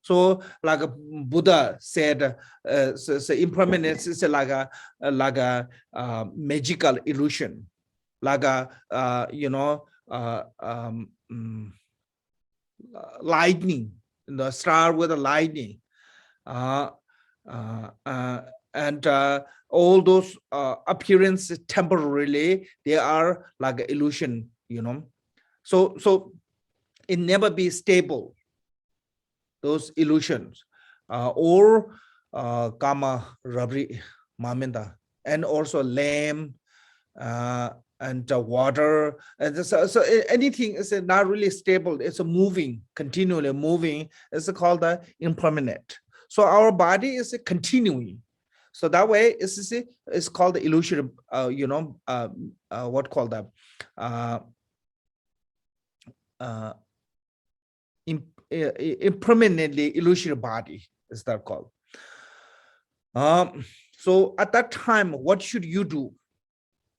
So like Buddha said, so impermanence is like a magical illusion, like a lightning, the star with the lightning, and all those appearances temporarily, they are like an illusion, So it never be stable. Those illusions or kama rabri Mahamudra, and also lamb, and water, and so anything is not really stable. It's a moving, continually moving. It's called the impermanent. So our body is continuing. So that way it's called the illusory. What called that? Impermanently illusory body is that called. So at that time, what should you do?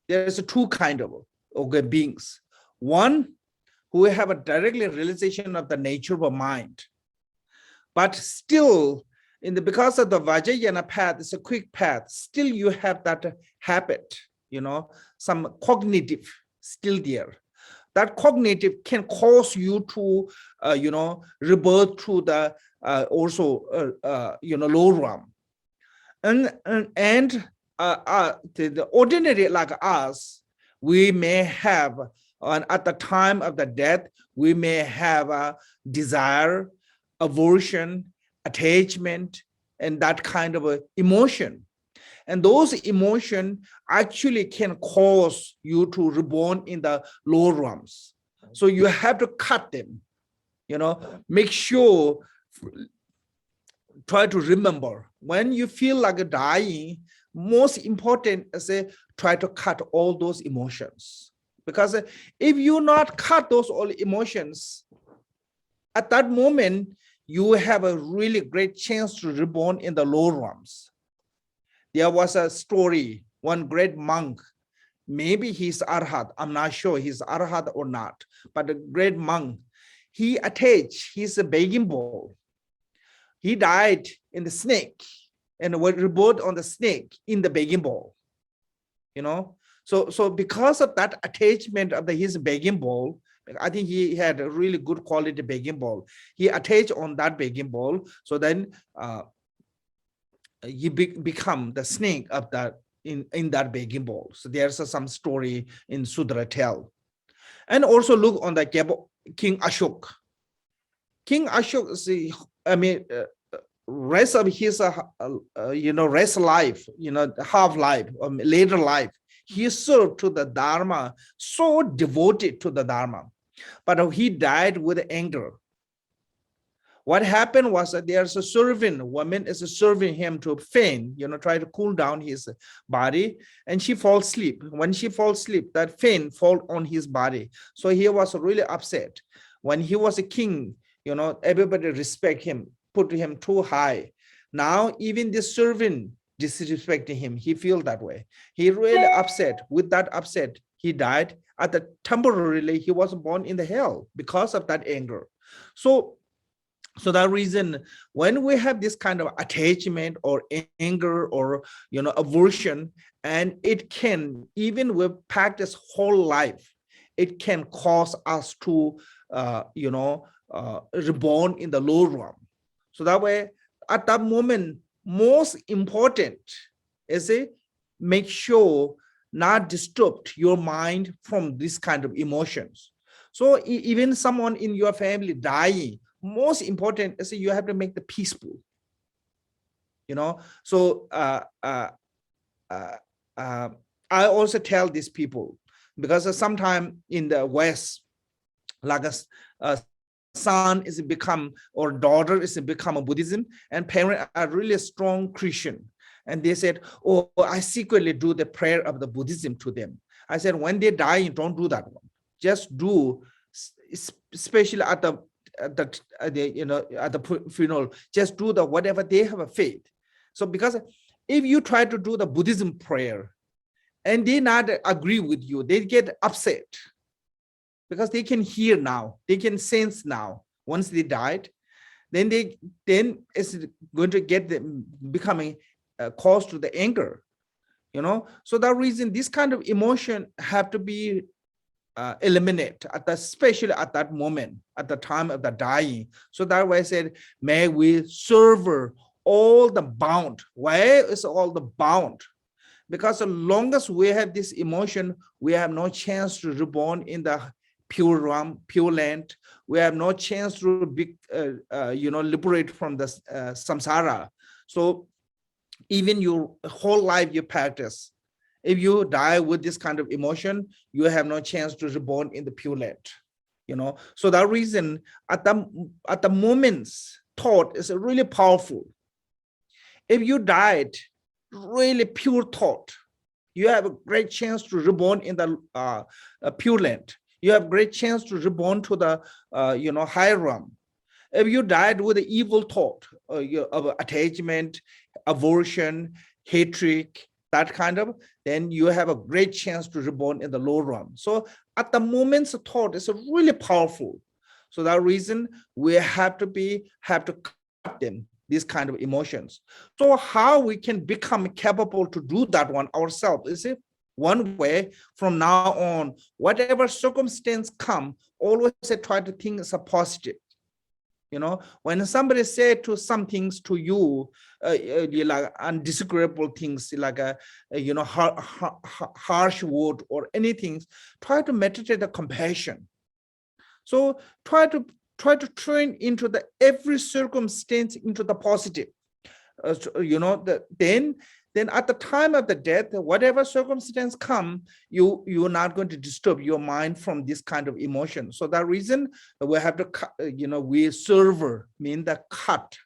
There's two kind of beings. One who have a directly realization of the nature of a mind, but still because of the Vajrayana path, it's a quick path, still you have that habit, some cognitive still there. That cognitive can cause you to, rebirth to the low realm. And the ordinary like us, we may have, at the time of the death, we may have a desire, aversion, attachment, and that kind of a emotion. And those emotions actually can cause you to reborn in the lower realms. So you have to cut them, make sure, try to remember when you feel like dying, most important is try to cut all those emotions. Because if you not cut those all emotions, at that moment, you have a really great chance to reborn in the lower realms. There was a story, one great monk, maybe he's Arhat, I'm not sure he's Arhat or not, but a great monk, he attached his begging bowl. He died in the snake and was reborn on the snake in the begging bowl. So because of that attachment of his begging bowl, I think he had a really good quality begging bowl. He attached on that begging bowl. So then he become the snake of that in that begging bowl. So there's some story in Sudra tell. And also look on the King Ashok. King Ashok, rest of his rest life, half life, later life, he served to the Dharma, so devoted to the Dharma, but he died with anger. What happened was that there's a servant woman is serving him to faint, try to cool down his body, and she falls asleep. When she falls asleep, that faint fall on his body. So he was really upset. When he was a king, everybody respect him, put him too high. Now even the servant disrespecting him, he feel that way. He really upset. With that upset, he died. At the temporarily, he was born in the hell because of that anger. So that reason, when we have this kind of attachment or anger or aversion, and it can, even with practice whole life, it can cause us to reborn in the lower realm. So that way, at that moment, most important is make sure not disturb your mind from this kind of emotions. So even someone in your family dying, most important is you have to make the peaceful. So I also tell these people, because sometimes in the West, like a son is become or daughter is become a Buddhism, and parents are really strong Christian, and they said, oh, I secretly do the prayer of the Buddhism to them. I said, when they die, don't do that one. Just do, especially at the funeral, just do the whatever they have a faith. So because if you try to do the Buddhism prayer and they not agree with you, they get upset, because they can hear now, they can sense now. Once they died, then it's going to get them becoming cause to the anger. So that reason, this kind of emotion have to be eliminate especially at that moment, at the time of the dying. So that way I said, may we sever all the bound. Why is all the bound? Because the longest we have this emotion, we have no chance to reborn in the pure realm, pure land. We have no chance to be liberate from the samsara. So even your whole life you practice. If you die with this kind of emotion, you have no chance to reborn in the pure light. So that reason at the moments thought is really powerful. If you died really pure thought, you have a great chance to reborn in the pure land. You have great chance to reborn to the higher realm. If you died with the evil thought of attachment, aversion, hatred, that kind of, then you have a great chance to reborn in the lower realm. So at the moment's thought is really powerful. So that reason we have to cut them, these kind of emotions. So how we can become capable to do that one ourselves? Is it one way from now on, whatever circumstance come, always try to think as a positive. When somebody said to some things to you, like undesirable things, like harsh word or anything, try to meditate the compassion. So try to turn into the every circumstance into the positive. Then at the time of the death, whatever circumstance come, you're not going to disturb your mind from this kind of emotion. So that reason we have to cut, we server mean the cut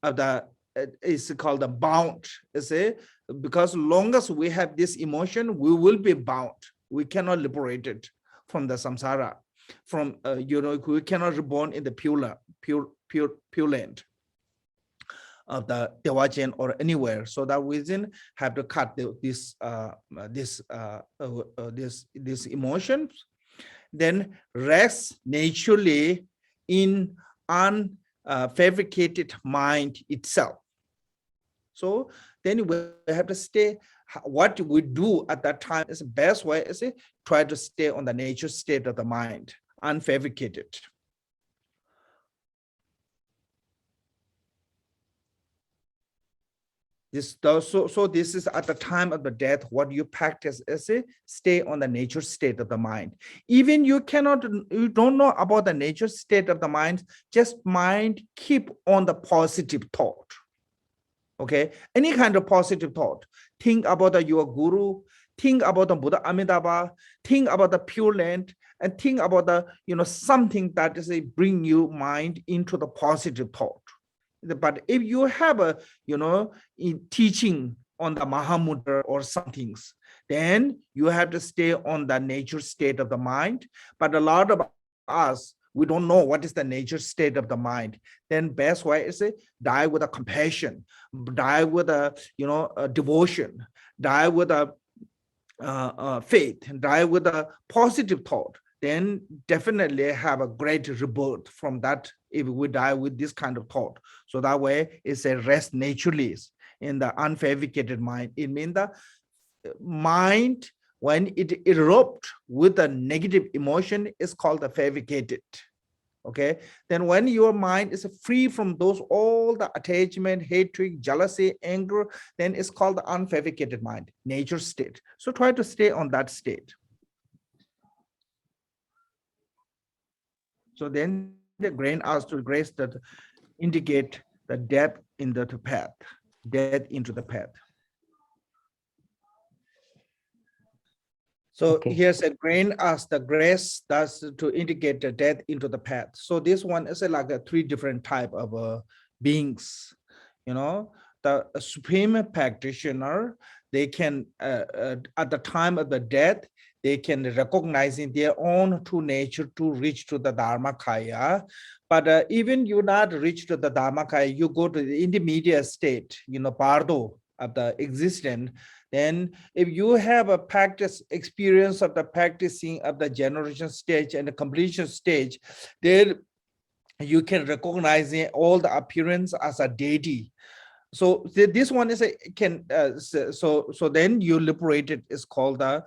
of the is called the bound. Because long as we have this emotion, we will be bound. We cannot liberate it from the samsara. From we cannot reborn in the pure land of the Dewachen or anywhere. So that reason have to cut this emotions. Then rest naturally in unfabricated mind itself. So then we have to stay. What we do at that time is the best way is try to stay on the nature state of the mind, unfabricated. So this is at the time of the death, what you practice is stay on the nature state of the mind. Even you don't know about the nature state of the mind, just mind keep on the positive thought. Okay, any kind of positive thought. Think about your guru, think about the Buddha Amitabha, think about the pure land, and think about the something that is bring you mind into the positive thought. But if you have a teaching on the Mahamudra or some things, then you have to stay on the nature state of the mind. But a lot of us, we don't know what is the nature state of the mind. Then best way is die with a compassion, die with a devotion, die with a faith, and die with a positive thought. Then definitely have a great rebirth from that if we die with this kind of thought. So that way it's a rest naturally in the unfabricated mind. It means the mind, when it erupts with a negative emotion, is called the fabricated. Okay, then when your mind is free from those all the attachment, hatred, jealousy, anger, then it's called the unfabricated mind, nature state. So try to stay on that state. So then the grain asks to grace that indicate the depth in the path, death into the path. So okay. Here's a grain as the grace that's to indicate the death into the path. So this one is like a three different type of beings. The supreme practitioner, they can at the time of the death, they can recognize in their own true nature to reach to the Dharmakaya. But even you not reach to the Dharmakaya, you go to the intermediate state, Bardo of the existence. Then if you have a practice experience of the practicing of the generation stage and the completion stage, then you can recognize all the appearance as a deity. So this one is so then you liberated is called the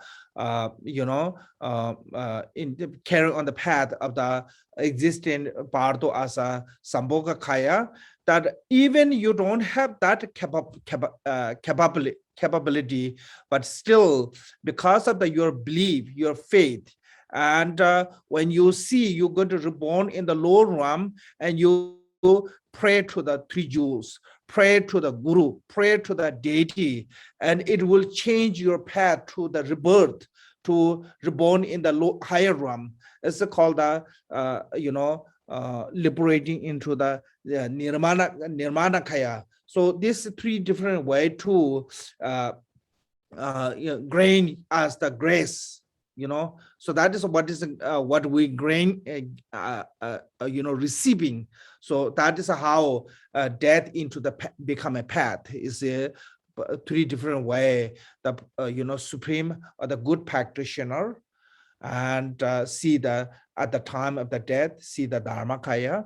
in carrying on the path of the existing Bardo as a Sambhoga Kaya, that even you don't have that capability, but still because of your belief, your faith, and when you see you're going to reborn in the lower realm and you pray to the three jewels, pray to the guru, pray to the deity, and it will change your path to the rebirth, to reborn in the higher realm. It's called the liberating into the nirmana kaya. So these three different way to grain as the grace, so that is what we grain receiving. So that is how death into the become a path is a three different way. The supreme or the good practitioner, and see the at the time of the death, see the Dharmakaya.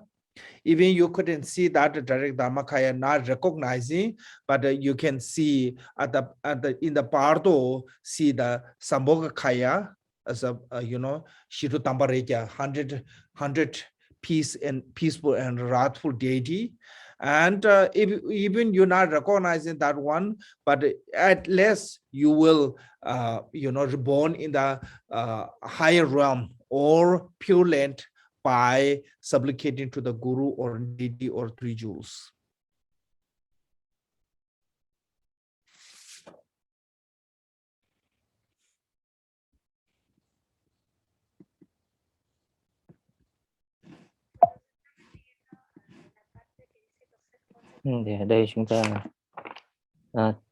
Even you couldn't see that direct Dharmakaya, not recognizing, but you can see in the Bardo, see the Sambhogakaya as a Shiru Tambareja, 100 peace and peaceful and wrathful deity. And even you're not recognizing that one, but at least you will reborn in the higher realm or pure land by supplicating to the guru or deity or three jewels. Thì ở đây chúng ta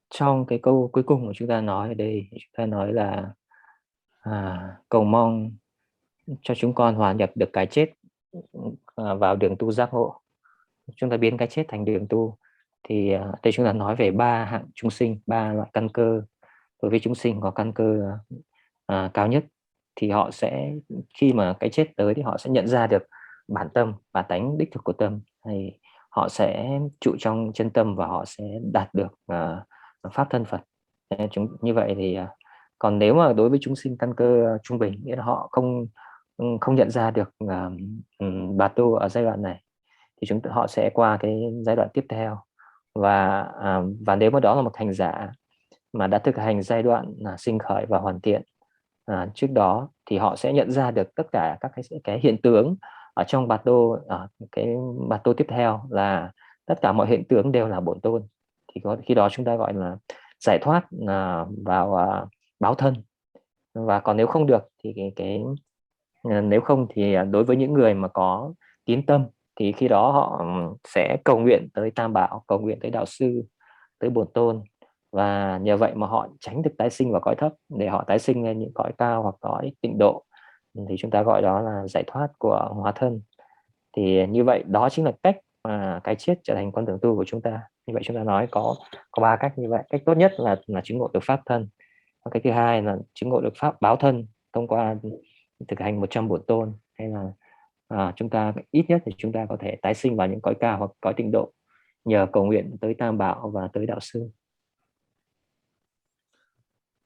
trong cái câu cuối cùng của chúng ta nói ở đây, chúng ta nói là cầu mong cho chúng con hòa nhập được cái chết vào đường tu giác ngộ. Chúng ta biến cái chết thành đường tu. Thì đây chúng ta nói về 3 hạng chúng sinh, 3 loại căn cơ. Đối với chúng sinh có căn cơ cao nhất, thì họ sẽ, khi mà cái chết tới thì họ sẽ nhận ra được bản tâm, bản tánh đích thực của tâm, hay họ sẽ trụ trong chân tâm và họ sẽ đạt được pháp thân Phật. Như vậy thì còn nếu mà đối với chúng sinh căn cơ trung bình, nghĩa là họ không nhận ra được Bardo ở giai đoạn này, thì họ sẽ qua cái giai đoạn tiếp theo. Và nếu mà đó là một hành giả mà đã thực hành giai đoạn sinh khởi và hoàn thiện trước đó, thì họ sẽ nhận ra được tất cả các cái hiện tượng ở trong Bardo, cái Bardo tiếp theo là tất cả mọi hiện tượng đều là bổn tôn. Thì khi đó chúng ta gọi là giải thoát vào báo thân. Và còn nếu không được thì nếu không thì đối với những người mà có tín tâm, thì khi đó họ sẽ cầu nguyện tới Tam Bảo, cầu nguyện tới Đạo Sư, tới Bổn Tôn, và nhờ vậy mà họ tránh được tái sinh vào cõi thấp để họ tái sinh lên những cõi cao hoặc cõi tịnh độ. Thì chúng ta gọi đó là giải thoát của hóa thân. Thì như vậy đó chính là cách mà cái chết trở thành con đường tu của chúng ta. Như vậy chúng ta nói có 3 cách như vậy. Cách tốt nhất là chứng ngộ được pháp thân. Cái thứ hai là chứng ngộ được pháp báo thân thông qua thực hành 100 bổn tôn, hay là chúng ta ít nhất thì chúng ta có thể tái sinh vào những cõi cao hoặc cõi tịnh độ nhờ cầu nguyện tới Tam Bảo và tới Đạo Sư.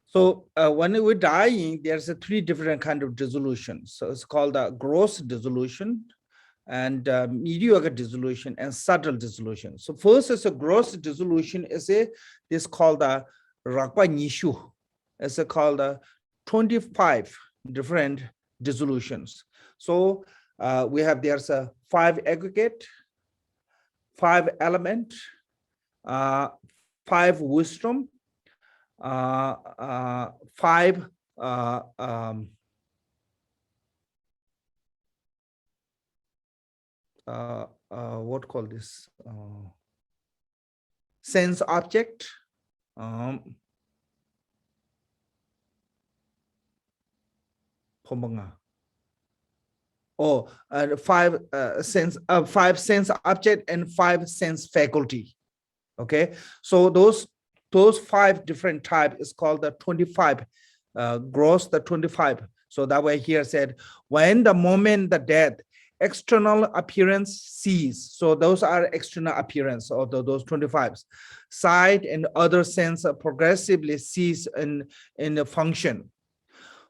So when we're dying, there's 3 different kind of dissolutions. So it's called the gross dissolution, and mediocre dissolution, and subtle dissolution. So first is a gross dissolution. This called the Drukpa Nishu. It's called 25 different dissolutions. So we have, there's a 5 aggregate, 5 element, 5 wisdom, 5 what call this sense object, and 5 sense object and 5 sense faculty. Okay, so those 5 different types is called the 25 gross, the 25. So that way here said, when the moment the death external appearance cease, so those are external appearance of those 25s. Sight and other sense progressively cease in the function.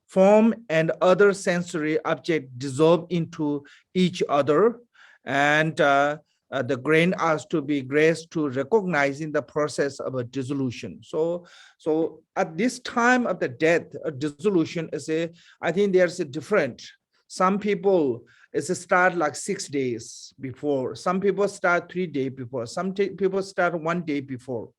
Form and other sensory object dissolve into each other, and the grain has to be graced to recognizing the process of a dissolution. So at this time of the death, a dissolution is I think there's a different. Some people it's a start like 6 days before. Some people start 3 days before. Some people start 1 day before.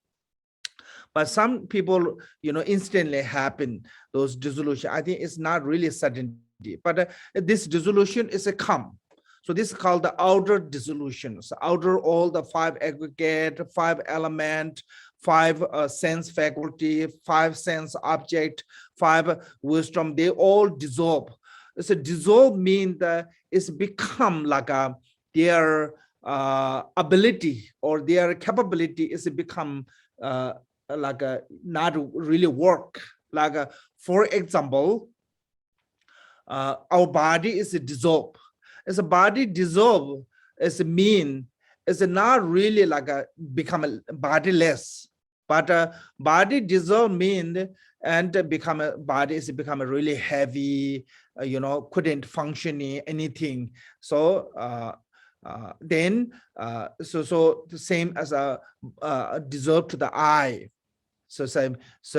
But some people, instantly happen, those dissolution. I think it's not really certainty, but this dissolution is a come. So this is called the outer dissolution. So outer, all the 5 aggregate, 5 element, 5 sense faculty, 5 sense object, 5 wisdom, they all dissolve. So dissolve means that it's become like their ability or their capability is become like not really work. Like for example, our body is dissolved. As a body dissolve, as a mean, is not really like become a bodiless, but body dissolve mean and become a body is become a really heavy, couldn't functioning anything. So then so the same as a dissolve to the eye. So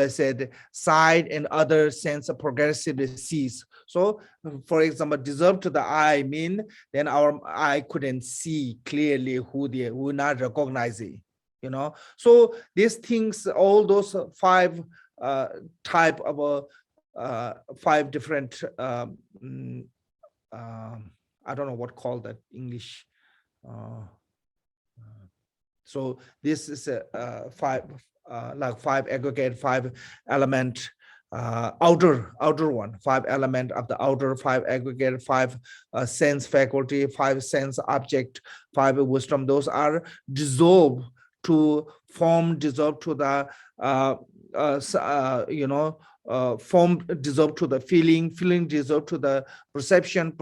I said sight and other sense of progressively cease. So for example, dissolve to the eye mean then our eye couldn't see clearly who they were not recognizing, So these things, all those 5 type of 5 different I don't know what called that English. So this is a 5 like 5 aggregate, 5 element, outer one, 5 element of the outer, 5 aggregate, 5 sense faculty, 5 sense object, 5 wisdom. Those are dissolved to form, dissolved to the form dissolved to the feeling dissolved to the perception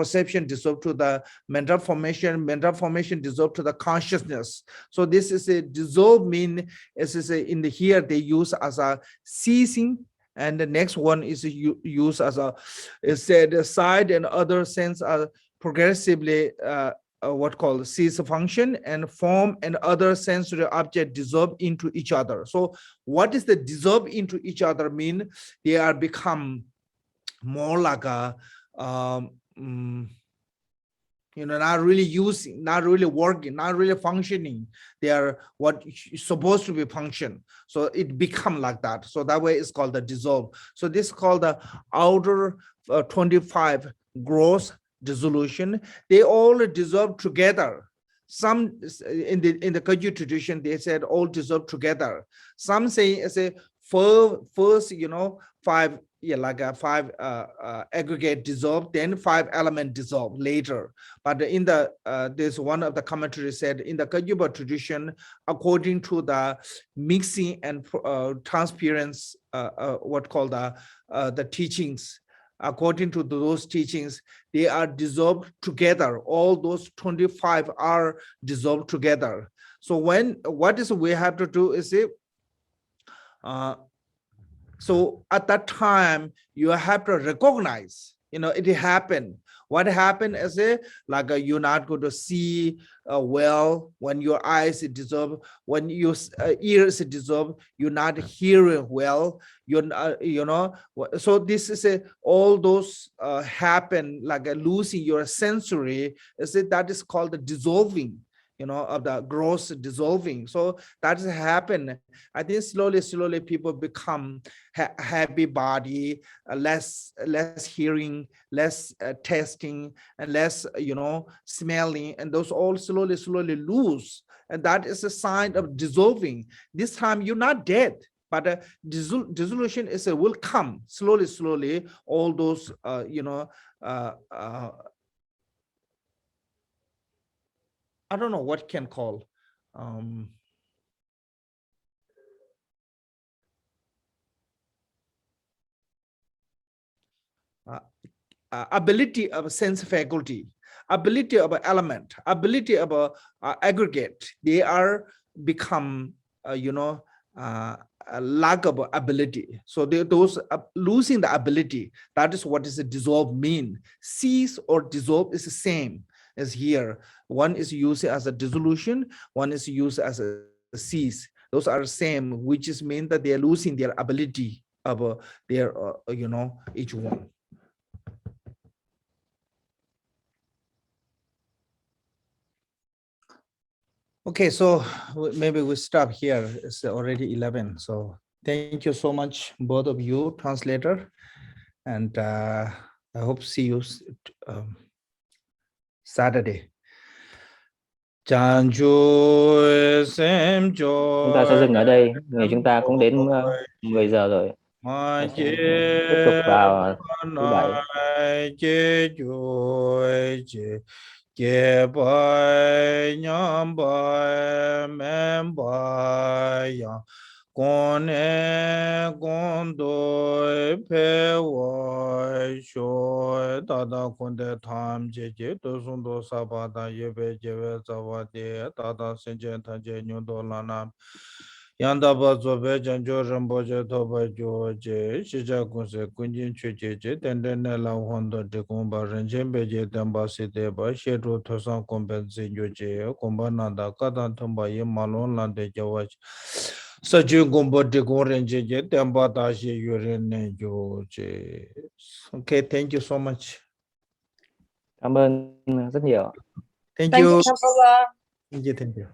dissolved to the mental formation dissolved to the consciousness. So this is a dissolve mean, is in the here they use as a ceasing, and the next one is used as a, it said side and other sense are progressively what called cease function, and form and other sensory object dissolve into each other. So what is the dissolve into each other mean? They are become more like a not really using, not really working, not really functioning. They are what is supposed to be function. So it become like that. So that way it's called the dissolve. So this is called the outer 25 gross dissolution. They all dissolve together. Some in the Kagyu tradition, they said all dissolve together. Some say as a first 5 like a 5 aggregate dissolve, then 5 element dissolve later. But in the there's one of the commentaries said in the Kagyu tradition, according to the mixing and transparency, what called the teachings. According to those teachings, they are dissolved together. All those 25 are dissolved together. So what is we have to do is so at that time you have to recognize, it happened. What happened is like you're not going to see well when your eyes is dissolved, when your ears is dissolved, you're not hearing well. So this is all those happen like losing your sensory. That is called the dissolving. Of the gross dissolving. So that has happened. I think slowly people become happy body, less hearing, less tasting, and less smelling, and those all slowly lose. And that is a sign of dissolving. This time you're not dead, but dissolution will come slowly. All those I don't know what can call ability of a sense faculty, ability of an element, ability of a aggregate. They are become a lack of ability. So those losing the ability. That is what is a dissolve mean. Cease or dissolve is the same as here. One is used as a dissolution, one is used as a cease. Those are the same, which is mean that they are losing their ability of their each one. Okay, so maybe we stop here. It's already 11. So thank you so much, both of you, translator. And I hope see you Saturday. Chúng ta sẽ dừng ở đây. Ngày chúng ta cũng đến 10 giờ rồi. Ta sẽ tiếp tục vào thứ Bảy. Chế bái nhâm bái mem bái yang con e con đôi phê vội shôi ta ta con đề tham chế chế tu sung tu sa ba ta ye bê chế bê sa va đề ta ta sen chế thân chế nyung tu la nam yang da ba zo bê chân chô rinpo chế to ba chô chế shi cha kun se kun jin chu chế chế ten ten ne la huan do de kong ba rin chen bê chế ten ba si de ba she ru to sang kong ben zin yu chế kong ba na da ka tan thong ba ye ma lon lan de jawa sa ju kong ba de kong rin chế chế ten ba ta she yu rin ne yu chế. Okay, thank you so much. Cảm ơn rất nhiều. Thank Thank you. you, Khenpo. Thank you.